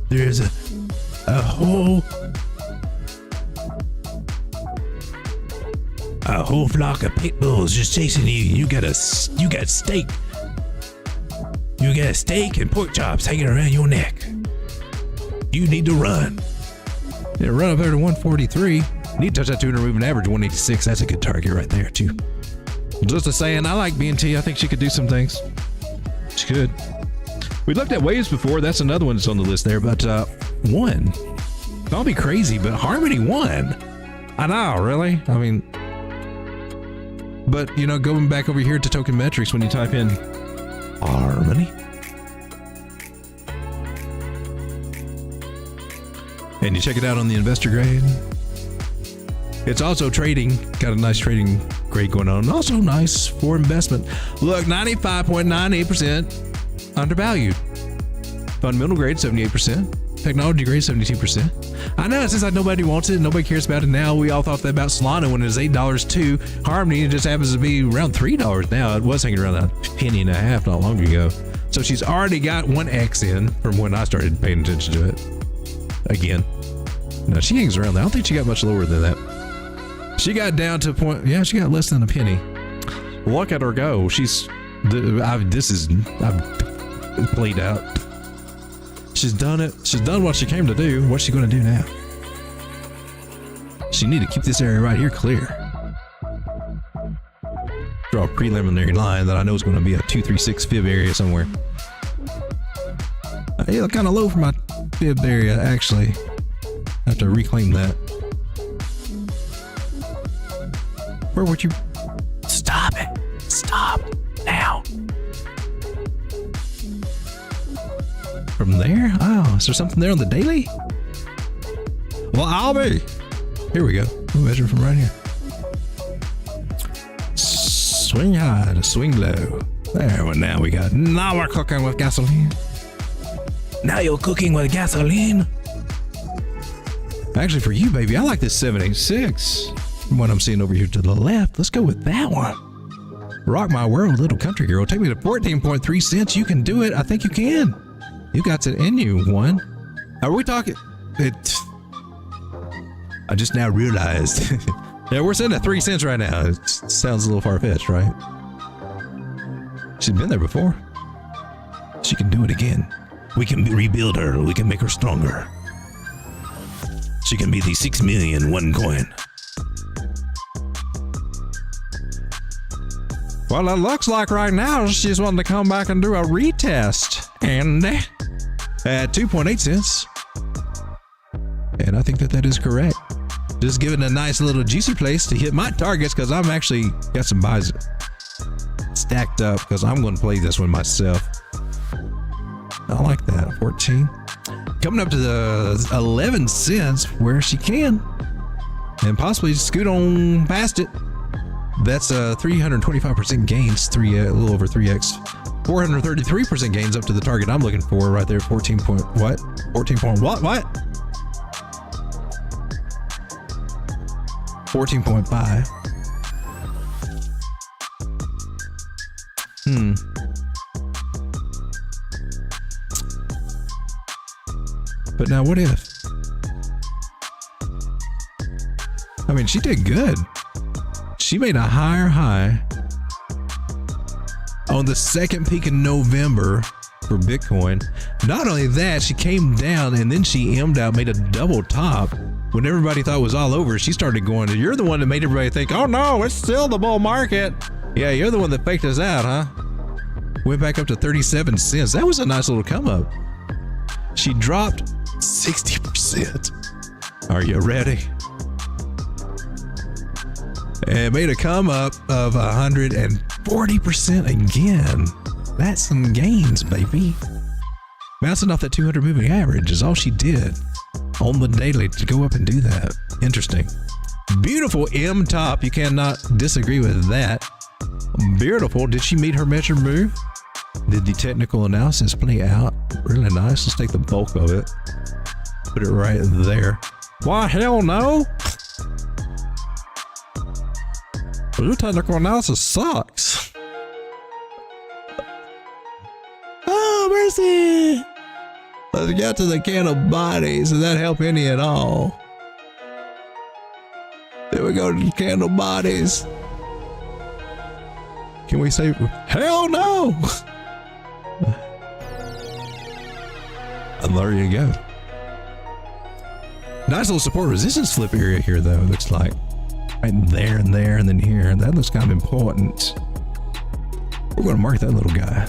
There's a whole flock of pit bulls just chasing you. You got steak. You got steak and pork chops hanging around your neck. You need to run. Yeah, run up there to 143. Need to touch that 200 moving average 186. That's a good target right there too. Just a saying, I like BNT. I think she could do some things. She could. We looked at waves before. That's another one that's on the list there. But one, don't be crazy, but Harmony won. I know, really. I mean, but you know, going back over here to Tokenmetrics, when you type in Harmony, and you check it out on the investor grade, it's also trading. Got a nice trading grade going on. Also nice for investment. Look, 95.98% undervalued. Fundamental grade 78%. Technology grade 72%. I know it seems like nobody wants it. Nobody cares about it now. We all thought that about Solana when it was $8 too. Harmony just happens to be around $3 now. It was hanging around a penny and a half not long ago. So she's already got 1x in from when I started paying attention to it. Again. No, she hangs around there. I don't think she got much lower than that. She got down to a point. Yeah, she got less than a penny. Look at her go. I've played out. She's done it. She's done what she came to do. What's she going to do now? She need to keep this area right here clear. Draw a preliminary line that I know is going to be a 236 fib area somewhere. Yeah, kind of low for my fib area, actually. I have to reclaim that. Where would you? Stop it. Stop now. From there? Oh, is there something there on the daily? Well, I'll be. Here we go. We'll measure from right here. Swing high to swing low. There, well, now we're cooking with gasoline. Now you're cooking with gasoline. Actually, for you, baby, I like this 786. From what I'm seeing over here to the left, let's go with that one. Rock my world, little country girl. Take me to 14.3 cents. You can do it. I think you can. You got it in you, one. Are we talking? I just now realized. Yeah, we're sitting at 3 cents right now. It sounds a little far-fetched, right? She's been there before. She can do it again. We can rebuild her. We can make her stronger. She can be the 6 million one coin. Well, it looks like right now she's wanting to come back and do a retest. And at 2.8 cents. And I think that is correct. Just giving a nice little juicy place to hit my targets because I'm actually got some buys stacked up because I'm going to play this one myself. I like that. 14. Coming up to the 11 cents where she can. And possibly scoot on past it. That's 325% gains, a little over 3x. 433% gains up to the target I'm looking for right there. 14 point what? 14 point what? 14.5. But now what if? I mean, she did good. She made a higher high on the second peak in November for Bitcoin. Not only that, she came down and then she M'd out, made a double top. When everybody thought it was all over, she started going, you're the one that made everybody think, oh no, it's still the bull market. Yeah, you're the one that faked us out, huh? Went back up to 37 cents. That was a nice little come up. She dropped 60%. Are you ready? And made a come up of 140% again. That's some gains, baby. Bouncing off that 200 moving average is all she did on the daily to go up and do that. Interesting. Beautiful M top. You cannot disagree with that. Beautiful. Did she meet her measured move? Did the technical analysis play out? Really nice. Let's take the bulk of it. Put it right there. Why, hell no. Your technical analysis sucks. Oh, mercy. Let's get to the candle bodies. Does that help any at all? There we go to the candle bodies. Can we say, hell no? And there you go. Nice little support resistance flip area here, though, it looks like. Right there and there and then here. That looks kind of important. We're going to mark that little guy.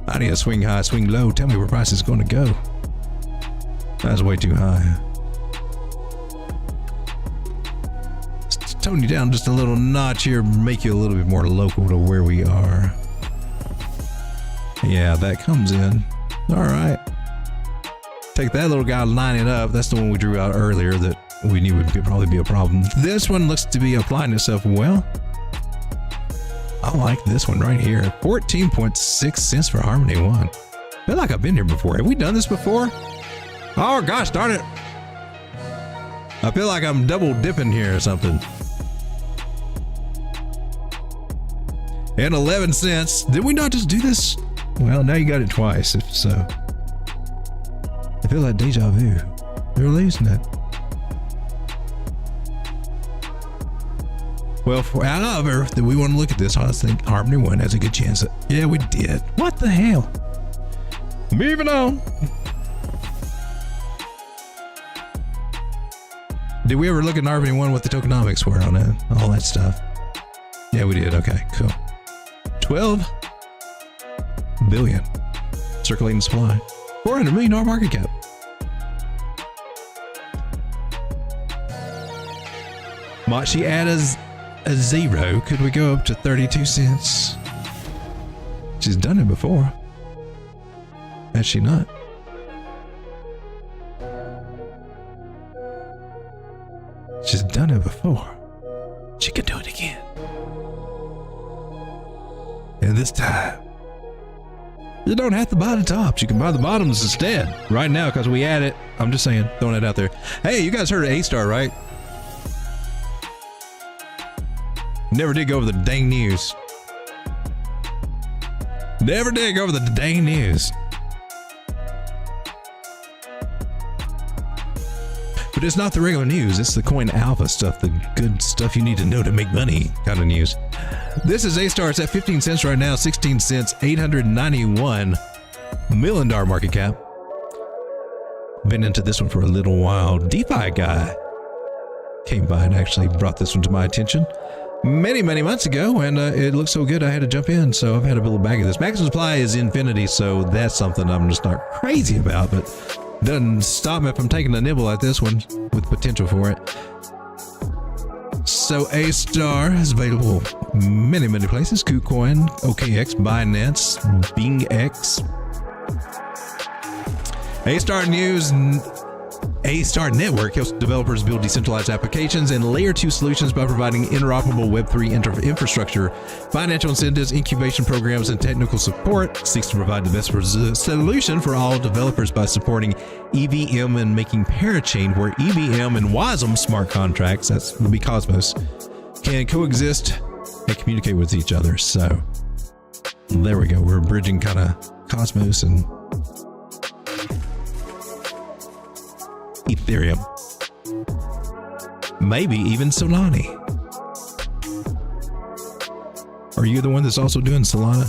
I need a swing high, swing low. Tell me where price is going to go. That's way too high. Let's tone you down just a little notch here, make you a little bit more local to where we are. Yeah, that comes in. All right. Take that little guy, line it up. That's the one we drew out earlier that we knew would probably be a problem. This one looks to be applying itself well. I like this one right here. 14.6 cents for Harmony 1. I feel like I've been here before. Have we done this before? Oh gosh, darn it. I feel like I'm double dipping here or something. And 11 cents. Did we not just do this? Well, now you got it twice, if so. I feel like deja vu. You're losing it. Well, however, that we want to look at this, I think Harmony 1 has a good chance at, yeah, we did. What the hell? Moving on. Did we ever look at Harmony 1 what the tokenomics were on it? All that stuff. Yeah, we did. Okay, cool. 12 billion circulating supply. $400 million market cap. Might she add a zero? Could we go up to 32 cents? She's done it before. Has she not? She's done it before. She can do it again. And this time, you don't have to buy the tops. You can buy the bottoms instead. Right now, because we add it. I'm just saying, throwing it out there. Hey, you guys heard of ASTR, right? Never did go over the dang news. Never did go over the dang news. But it's not the regular news. It's the Coin Alpha stuff, the good stuff you need to know to make money kind of news. This is ASTR. It's at 15 cents right now, 16 cents, $891 million market cap. Been into this one for a little while. DeFi guy came by and actually brought this one to my attention many months ago, and it looked so good I had to jump in, so I've had a little bag of this. Maximum supply is infinity, so that's something I'm just not crazy about, but doesn't stop me from taking a nibble at this one with potential for it. So ASTR is available many places. KuCoin, OKX, Binance, BingX. ASTR News. ASTR Network helps developers build decentralized applications and layer 2 solutions by providing interoperable Web3 infrastructure, financial incentives, incubation programs, and technical support. Seeks to provide the best solution for all developers by supporting EVM and making parachain, where EVM and WASM smart contracts, that would be Cosmos, can coexist and communicate with each other. So there we go. We're bridging kind of Cosmos and Ethereum. Maybe even Solana. Are you the one that's also doing Solana?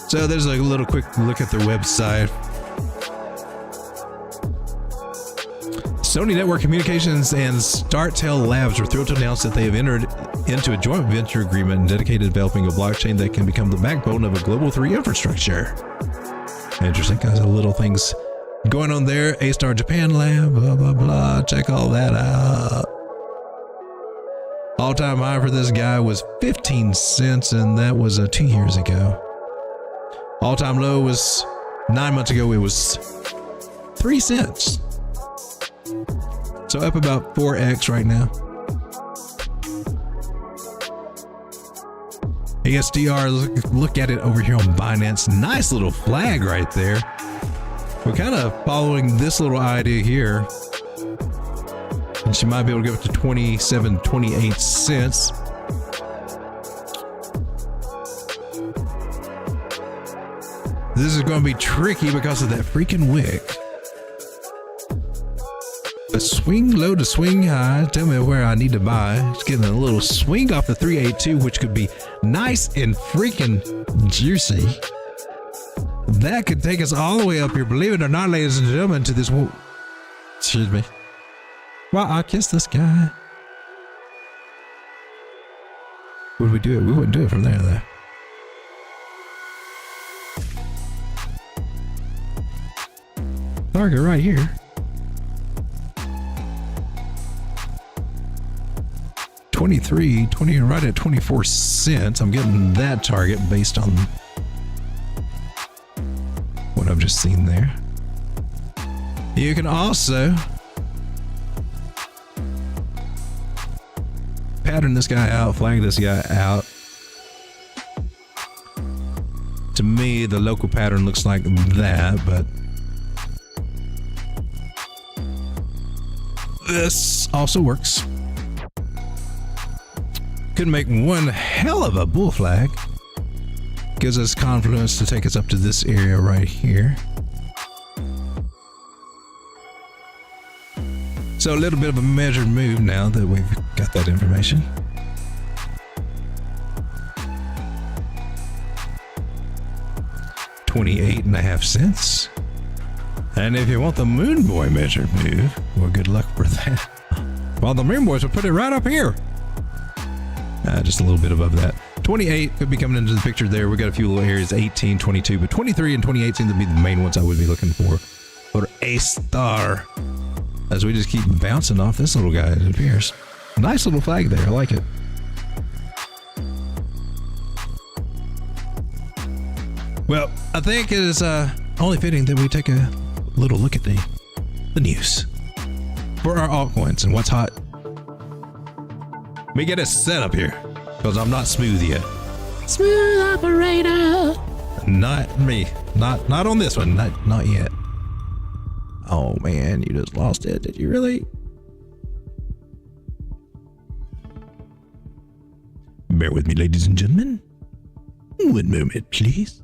So there's a little quick look at their website. Sony Network Communications and StarTel Labs are thrilled to announce that they have entered into a joint venture agreement dedicated to developing a blockchain that can become the backbone of a global 3 infrastructure. Interesting kinds of little things going on there. ASTR Japan Lab, blah, blah, blah. Check all that out. All-time high for this guy was 15 cents, and that was 2 years ago. All-time low was 9 months ago. It was 3 cents. So up about 4x right now. ASTR, look at it over here on Binance. Nice little flag right there. We're kind of following this little idea here. And she might be able to get up to 27, 28 cents. This is going to be tricky because of that freaking wick. But swing low to swing high. Tell me where I need to buy. It's getting a little swing off the 382, which could be nice and freaking juicy. That could take us all the way up here, believe it or not, ladies and gentlemen, to this. Excuse me. Well, I kissed this guy. Would we do it? We wouldn't do it from there, though. Target right here. 23, 20, right at 24 cents. I'm getting that target based on what I've just seen there. You can also pattern this guy out, flag this guy out. To me, the local pattern looks like that, but this also works. Could make one hell of a bull flag. Gives us confidence to take us up to this area right here. So a little bit of a measured move now that we've got that information. $28.5. And if you want the Moon Boy measured move, well, good luck for that. Well, the Moon Boys will put it right up here. Just a little bit above that. 28 could be coming into the picture there. We got a few little areas, 18, 22, but 23 and 28 seem to be the main ones I would be looking for ASTR. As we just keep bouncing off this little guy, it appears. Nice little flag there. I like it. Well, I think it is only fitting that we take a little look at the news for our altcoins and what's hot. Let me get a setup here, because I'm not smooth yet. Smooth operator. Not me. Not on this one. Not yet. Oh man, you just lost it. Did you really? Bear with me, ladies and gentlemen. 1 moment, please.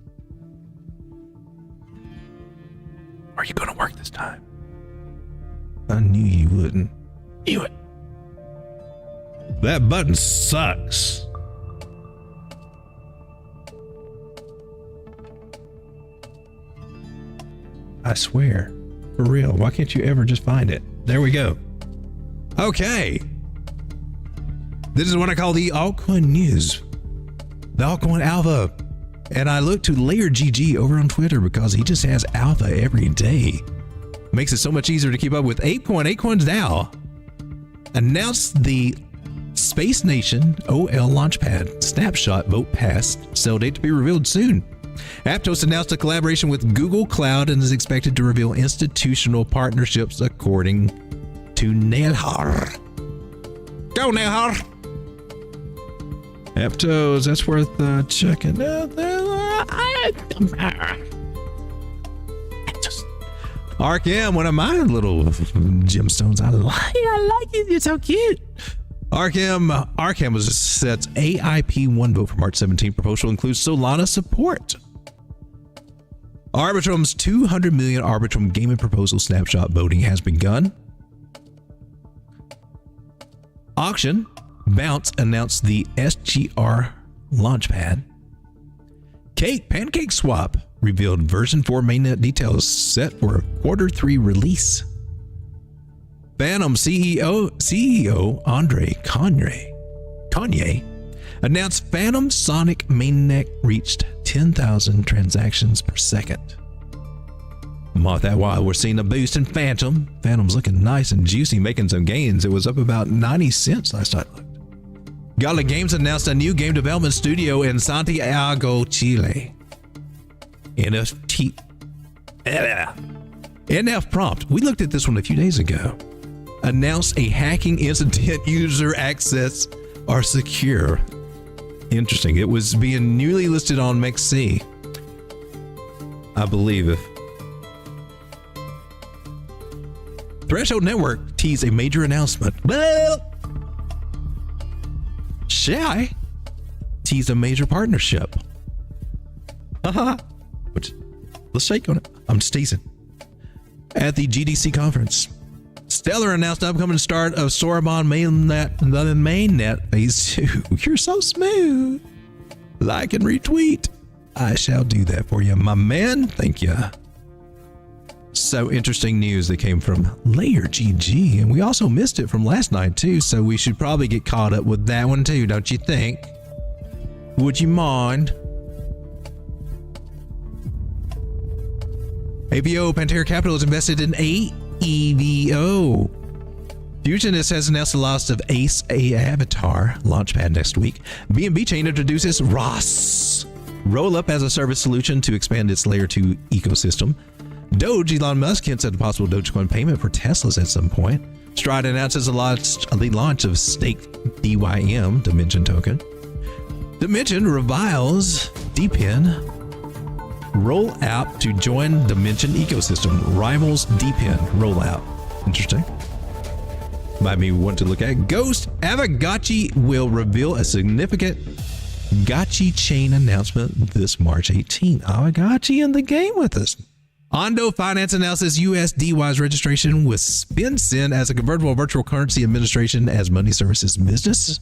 Are you gonna work this time? I knew you wouldn't. Knew it. That button sucks. I swear. For real. Why can't you ever just find it? There we go. Okay. This is what I call the altcoin news. The altcoin alpha. And I look to Layer GG over on Twitter because he just has alpha every day. Makes it so much easier to keep up with ApeCoins now. Announced the Space Nation OL Launchpad Snapshot vote passed. Sell date to be revealed soon. Aptos announced a collaboration with Google Cloud and is expected to reveal institutional partnerships according to Nelhar. Go Nelhar! Aptos, that's worth checking out. ARCM, one of my little gemstones. I like it. It's so cute. ARCM was sets AIP1 vote for March 17. Proposal includes Solana support. Arbitrum's 200 million Arbitrum gaming proposal snapshot voting has begun. Auction. Bounce announced the SGR launchpad. Pancake Swap revealed version 4 mainnet details set for Q3 release. Phantom CEO Andre Kanye announced Phantom Sonic mainnet reached 10,000 transactions per second. Mark that while we're seeing a boost in Phantom. Phantom's looking nice and juicy, making some gains. It was up about 90 cents last I looked. Gala Games announced a new game development studio in Santiago, Chile. NF Prompt, we looked at this one a few days ago, announced a hacking incident user access are secure. Interesting. It was being newly listed on MexC, I believe. Threshold Network teased a major announcement. Shy teased a major partnership. Let's shake on it. I'm just teasing. At the GDC conference, Stellar announced the upcoming start of Sorbonne mainnet phase 2. You're so smooth. Like and retweet. I shall do that for you, my man. Thank you. So interesting news that came from Layer GG, and we also missed it from last night too, so we should probably get caught up with that one too, don't you think? Would you mind? AVO Pantera Capital is invested in AEVO. Fusionist has announced the loss of Ace Avatar launchpad next week. BNB Chain introduces ROS, Roll-Up as a Service solution to expand its Layer 2 ecosystem. Doge, Elon Musk hints at a possible Dogecoin payment for Teslas at some point. Stride announces the launch of staked DYM Dimension token. Dimension reviles DPIN rollout to join Dimension ecosystem. Rivals DPIN rollout. Interesting. Might be one to look at. Ghost Avagachi will reveal a significant Gachi chain announcement this March 18. Avagachi in the game with us. Ondo Finance announces USDY's registration with SpinSyn as a convertible virtual currency administration as money services business.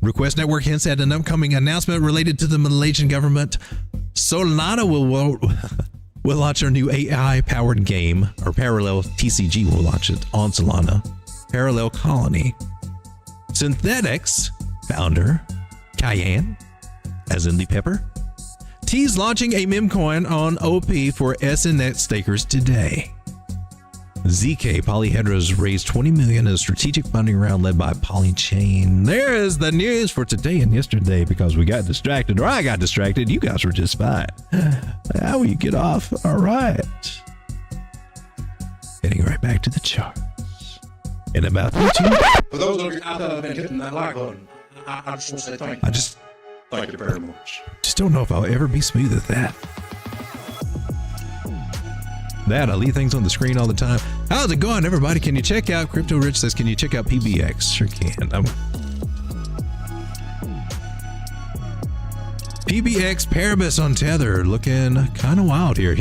Request Network hints at an upcoming announcement related to the Malaysian government. Solana will launch our new AI-powered game, or Parallel TCG will launch it on Solana. Parallel Colony. Synthetics founder Cayenne, as in the pepper, tease launching a meme coin on OP for SNX stakers today. ZK Polyhedras raised $20 million in a strategic funding round led by Polychain. There is the news for today and yesterday because we got distracted, or I got distracted. You guys were just fine. How will you get off? All right. Heading right back to the charts. In about 2 For those of you out there that have been hitting that like button, I just want to say thank you. Thank you very much. Just don't know if I'll ever be smooth at that. I leave things on the screen all the time. How's it going, everybody? Can you check out Crypto Rich says, can you check out PBX? Sure can. PBX Paribus on Tether looking kind of wild here.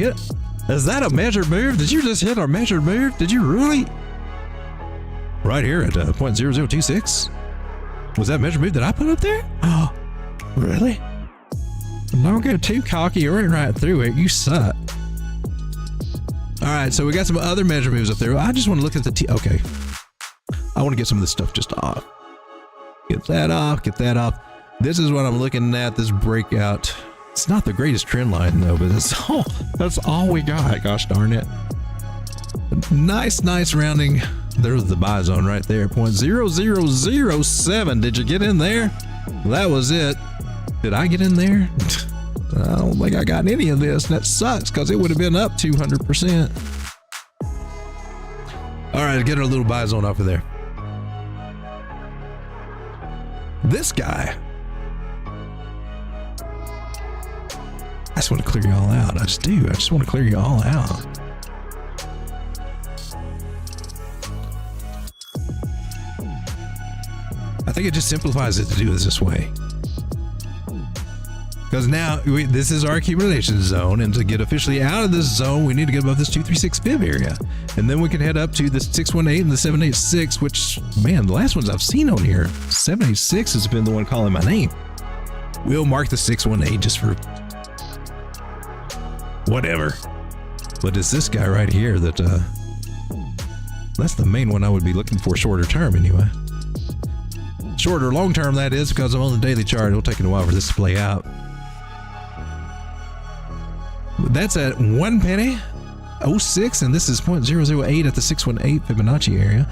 Is that a measured move? Did you just hit a measured move? Did you really? Right here at 0.0026. Was that a measured move that I put up there? Oh, really? Don't get too cocky. You went right through it. You suck. All right, so we got some other measure moves up there. I just want to look at the okay. I want to get some of this stuff just off. Get that off. Get that off. This is what I'm looking at. This breakout. It's not the greatest trend line though, but that's all we got. Gosh darn it. Nice rounding. There's the buy zone right there. 0.0007. Did you get in there? That was it. Did I get in there? I don't think I got any of this. That sucks because it would have been up 200%. All right, get our little buy zone off of there. This guy. I just want to clear you all out. I just do. I just want to clear you all out. I think it just simplifies it to do this way. Because now this is our accumulation zone, and to get officially out of this zone, we need to get above this 236 fib area, and then we can head up to the 618 and the 786. Which, man, the last ones I've seen on here, 786 has been the one calling my name. We'll mark the 618 just for whatever. But it's this guy right here that that's the main one I would be looking for shorter term anyway. Shorter long term, that is, because I'm on the daily chart. It'll take a while for this to play out. That's at 1 penny 06, and this is 0.008 at the 618 Fibonacci area.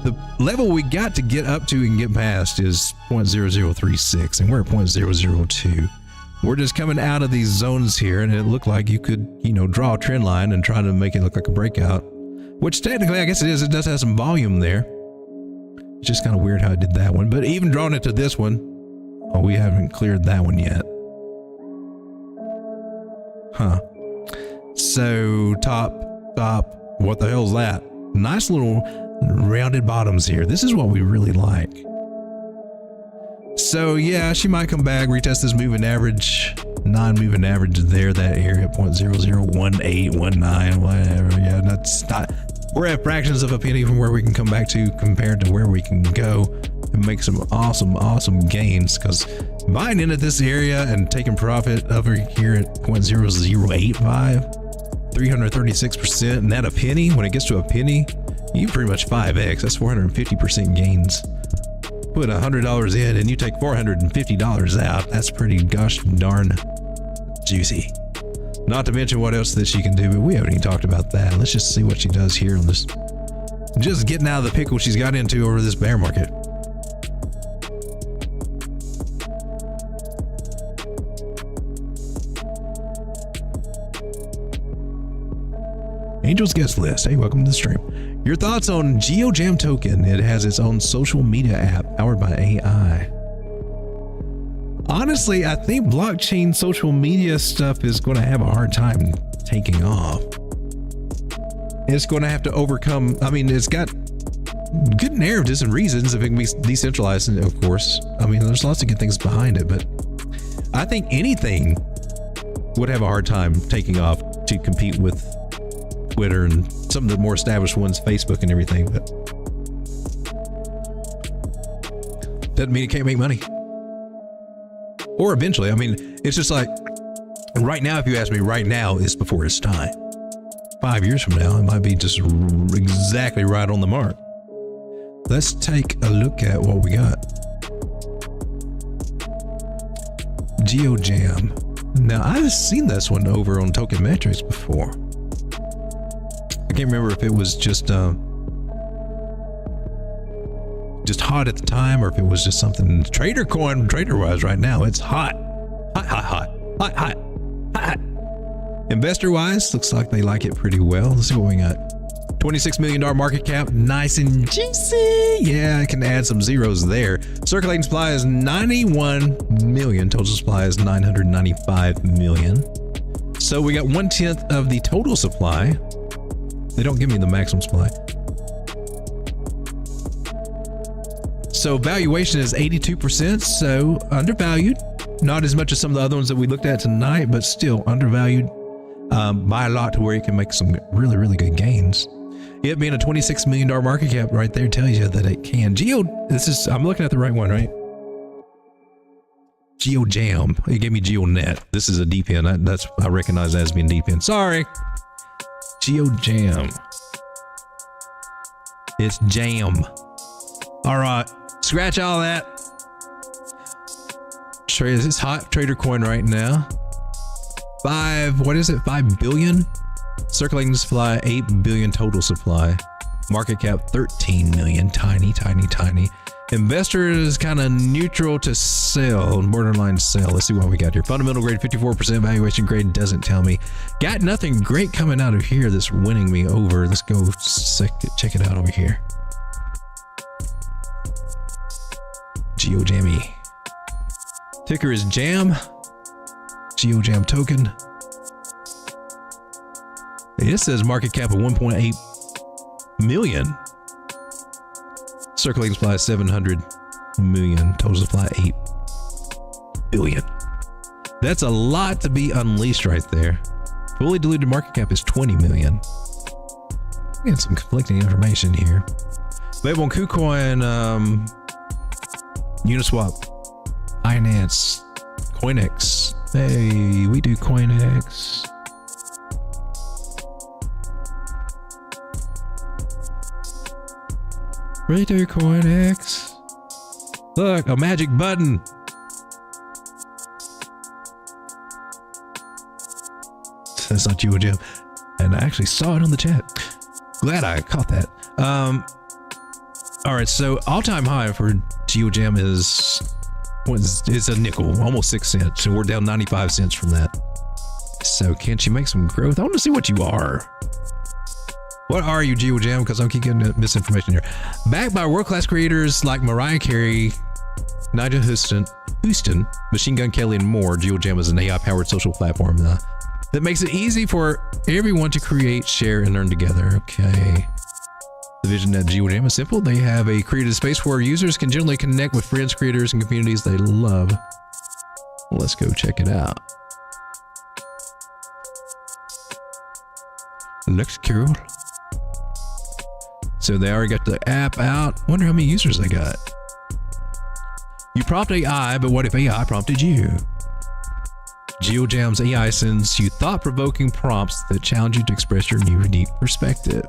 The level we got to get up to and get past is 0.0036, and we're at 0.002. We're just coming out of these zones here, and it looked like you could, draw a trend line and try to make it look like a breakout, which technically I guess it is. It does have some volume there. It's just kind of weird how I did that one, but even drawing it to this one, oh, we haven't cleared that one yet. Huh. So top, what the hell's that? Nice little rounded bottoms here. This is what we really like. So yeah, she might come back, retest this moving average, non-moving average there, that area, 0.001819, whatever. Yeah, that's not, we're at fractions of a penny from where we can come back to compared to where we can go and make some awesome gains, because buying into this area and taking profit over here at 0.0085, 336%, and at a penny, when it gets to a penny, you pretty much 5x. That's 450% gains. Put $100 in and you take $450 out. That's pretty gosh darn juicy. Not to mention what else that she can do, but we haven't even talked about that. Let's just see what she does here on this. Just getting out of the pickle she's got into over this bear market. Angel's guest list. Hey, welcome to the stream. Your thoughts on GeoJam token? It has its own social media app powered by AI. Honestly, I think blockchain social media stuff is going to have a hard time taking off. It's going to have to overcome, I mean, it's got good narratives and reasons if it can be decentralized, of course. I mean, there's lots of good things behind it, but I think anything would have a hard time taking off to compete with Twitter and some of the more established ones, Facebook and everything, but doesn't mean it can't make money. Or eventually. I mean, it's just like right now, if you ask me, right now is before it's time. 5 years from now, it might be just exactly right on the mark. Let's take a look at what we got. GeoJam. Now, I've seen this one over on Tokenmetrics before. I can't remember if it was just hot at the time or if it was just something trader-wise right now. It's hot. Hot. Investor-wise, looks like they like it pretty well. Let's see what we got. $26 million market cap, nice and juicy. Yeah, I can add some zeros there. Circulating supply is 91 million. Total supply is 995 million. So we got 1/10 of the total supply. They don't give me the maximum supply. So valuation is 82%, so undervalued. Not as much as some of the other ones that we looked at tonight, but still undervalued by a lot to where you can make some really good gains. It being a $26 million market cap right there tells you that it can. I'm looking at the right one, right? GeoJam. It gave me GeoNet. This is a DPN. I recognize that as being DPN. Sorry. GeoJam. It's jam. All right. Scratch all that. It's hot trader coin right now. 5 billion? Circulating supply, 8 billion total supply. Market cap, 13 million. Tiny. Investor is kind of neutral to sell, borderline sell. Let's see what we got here. Fundamental grade, 54%. Valuation grade doesn't tell me. Got nothing great coming out of here that's winning me over. Let's go check it out over here. GeoJammy. Ticker is Jam. GeoJam token. It says market cap of 1.8 million. Circulating supply is 700 million. Total supply 8 billion. That's a lot to be unleashed right there. Fully diluted market cap is 20 million. Get some conflicting information here. Available on KuCoin, Uniswap, Binance, CoinEx. Hey, we do CoinEx. Right there, CoinEx. Look, a magic button. That's not you, Jim. And I actually saw it on the chat. Glad I caught that. All right, so all-time high for GeoGem is a nickel, almost 6 cents. So we're down 95 cents from that. So can't you make some growth? I want to see what you are. What are you, GeoGem? Because I'm keep getting misinformation here. Backed by world-class creators like Mariah Carey, Nigel Houston, Machine Gun Kelly, and more, GeoGem is an AI-powered social platform that makes it easy for everyone to create, share, and learn together. Okay. The vision at GeoGem is simple. They have a creative space where users can generally connect with friends, creators, and communities they love. Let's go check it out. Looks cool. So they already got the app out. Wonder how many users they got. You prompt AI, but what if AI prompted you? GeoGem's AI sends you thought-provoking prompts that challenge you to express your unique perspective.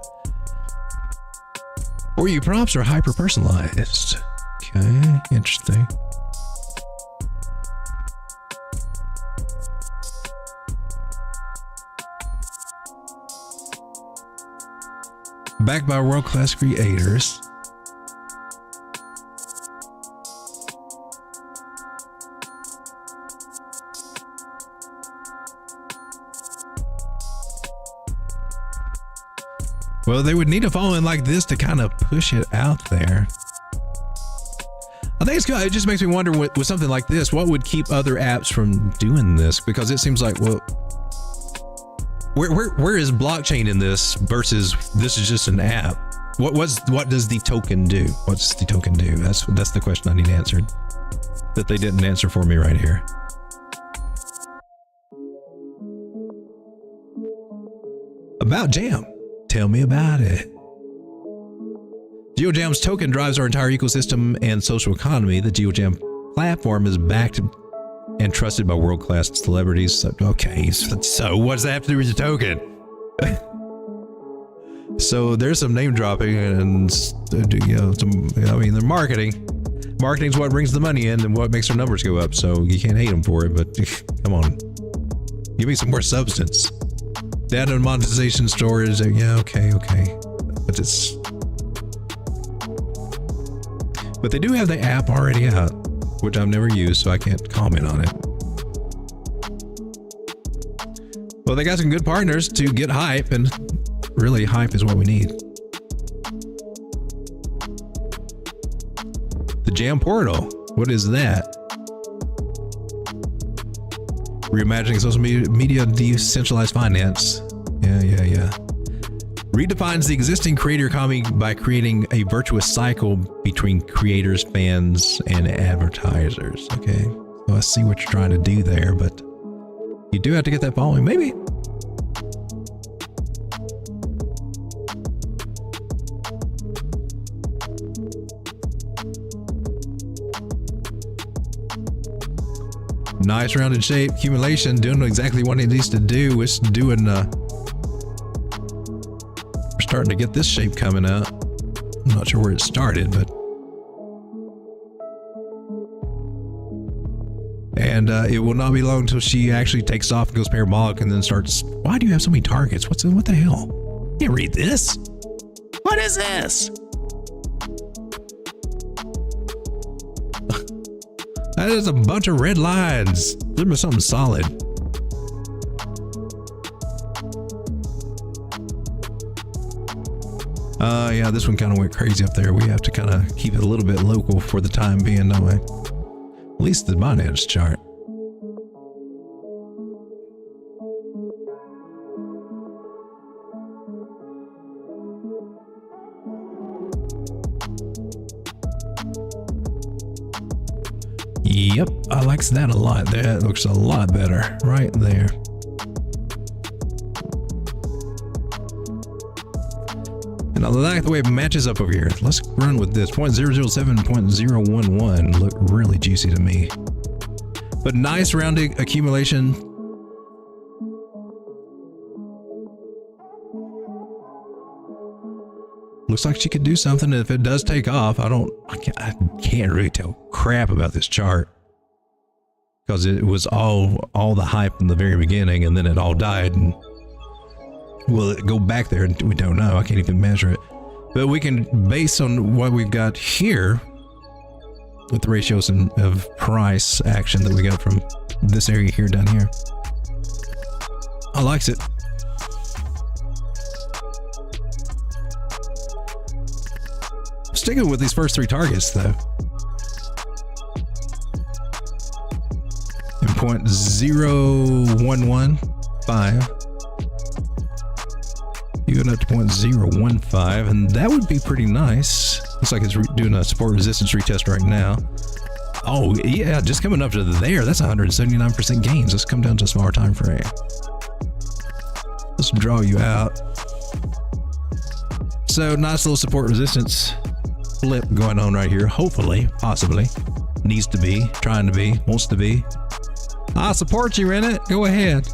Or your prompts are hyper-personalized. Okay, interesting. Backed by world-class creators. Well, they would need a following like this to kind of push it out there. I think it's good. It just makes me wonder with something like this, what would keep other apps from doing this? Because it seems like, well, where is blockchain in this versus this is just an app? What does the token do? What's the token do? That's the question I need answered that they didn't answer for me right here. About Jam. Tell me about it. GeoGem's token drives our entire ecosystem and social economy. The GeoGem platform is backed and trusted by world-class celebrities. So, okay, so what does that have to do with the token? So there's some name dropping and, you know, they're marketing. Marketing's what brings the money in and what makes their numbers go up. So you can't hate them for it, but come on, give me some more substance. Data and monetization storage, yeah, okay. But they do have the app already out, which I've never used, so I can't comment on it. Well, they got some good partners to get hype, and really hype is what we need. The Jam Portal, what is that? Reimagining social media decentralized finance. Yeah. Redefines the existing creator economy by creating a virtuous cycle between creators, fans, and advertisers. Okay, so I see what you're trying to do there, but you do have to get that following, maybe. Nice rounded shape, accumulation, doing exactly what it needs to do. It's doing, we're starting to get this shape coming out. I'm not sure where it started, but. And it will not be long until she actually takes off and goes parabolic and then starts, why do you have so many targets? What the hell? You can't read this. What is this? That is a bunch of red lines. Give me something solid. Yeah, this one kind of went crazy up there. We have to kind of keep it a little bit local for the time being, don't we? At least the Binance chart. Yep, I like that a lot. That looks a lot better right there. And I like the way it matches up over here. Let's run with this. 0.007, 0.011 look really juicy to me. But nice rounding accumulation. Looks like she could do something if it does take off. I can't really tell crap about this chart because it was all the hype in the very beginning, and then it all died. And will it go back there? We don't know. I can't even measure it. But we can, based on what we've got here, with the ratios of price action that we got from this area here down here. I likes it. Sticking with these first three targets though. In 0.0115. Even up to 0.015, and that would be pretty nice. Looks like it's doing a support resistance retest right now. Oh yeah, just coming up to there. That's 179% gains. Let's come down to a smaller time frame. Let's draw you out. So nice little support resistance flip going on right here. Hopefully, possibly, needs to be, trying to be, wants to be. I support you in it. Go ahead.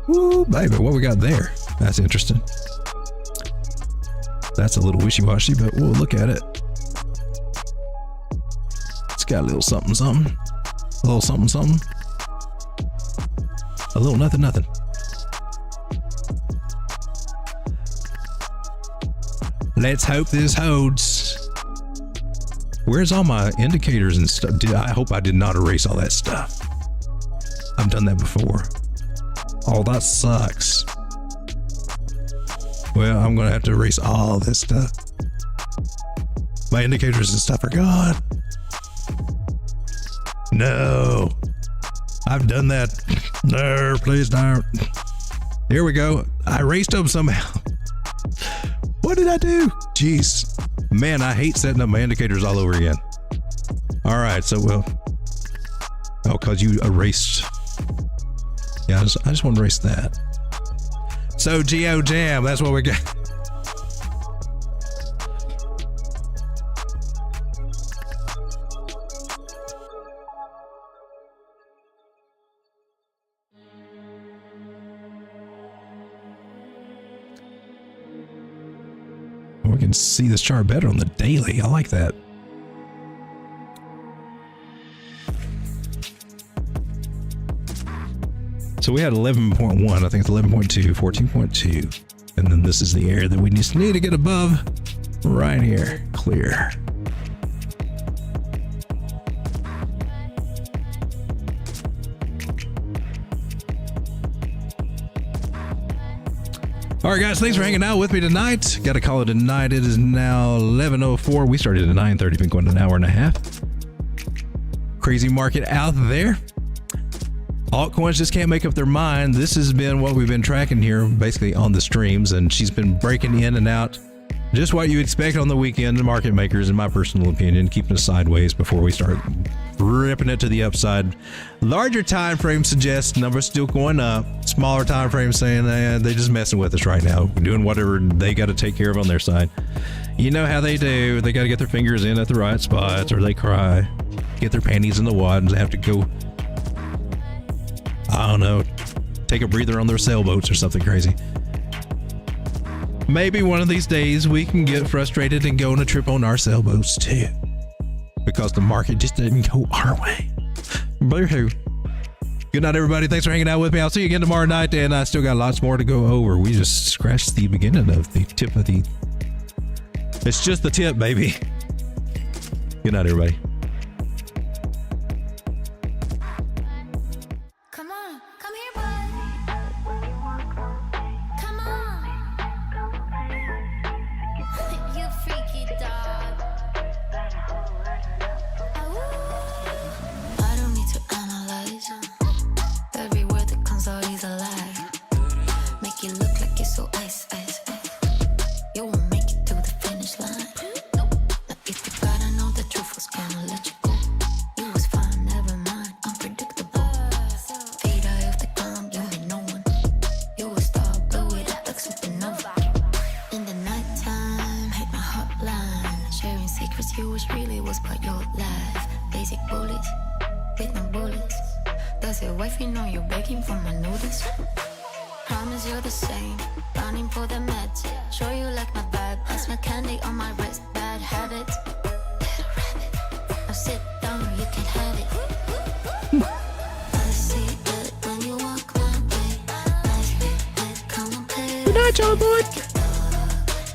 Ooh, baby, what we got there? That's interesting. That's a little wishy-washy, but we'll look at it. It's got a little something, something. A little something, something. A little nothing, nothing. Let's hope this holds. Where's all my indicators and stuff? I hope I did not erase all that stuff. I've done that before. Oh, that sucks. Well, I'm gonna have to erase all this stuff. My indicators and stuff are gone. No. I've done that. No, please don't. Here we go. I erased them somehow. What did I do? Jeez. Man, I hate setting up my indicators all over again. All right, so well. Oh, because you erased. Yeah, I just want to erase that. So Geo Jam, that's what we got. We can see this chart better on the daily. I like that. So we had 11.1, I think it's 11.2, 14.2. And then this is the area that we just need to get above right here. Clear. All right, guys, thanks for hanging out with me tonight. Got to call it a night. It is now 11:04. We started at 9:30, been going an hour and a half. Crazy market out there. Altcoins just can't make up their mind. This has been what we've been tracking here, basically on the streams, and she's been breaking in and out. Just what you expect on the weekend, the market makers, in my personal opinion, keeping it sideways before we start ripping it to the upside. Larger time frame suggests numbers still going up. Smaller time frame saying they're just messing with us right now, doing whatever they got to take care of on their side. You know how they do. They got to get their fingers in at the right spots, or they cry, get their panties in the wad, and they have to go, I don't know, take a breather on their sailboats or something crazy. Maybe one of these days we can get frustrated and go on a trip on our sailboats too, because the market just didn't go our way. Boo-hoo. Good night, everybody. Thanks for hanging out with me. I'll see you again tomorrow night, and I still got lots more to go over. We just scratched the beginning of the tip of the... It's just the tip, baby. Good night, everybody. You look like you're so ice, ice, ice. You won't make it through the finish line. was part your life. Basic bullets, with no bullets. Does your wifey know you're begging for my notice? Promise you're the same, running for the meds. Sure you like my vibe, pass my candy on my wrist. Bad habits, little rabbit. Now sit down, you can have it. I see it when you walk my way. Nice, come on, play. Good night, y'all, boy.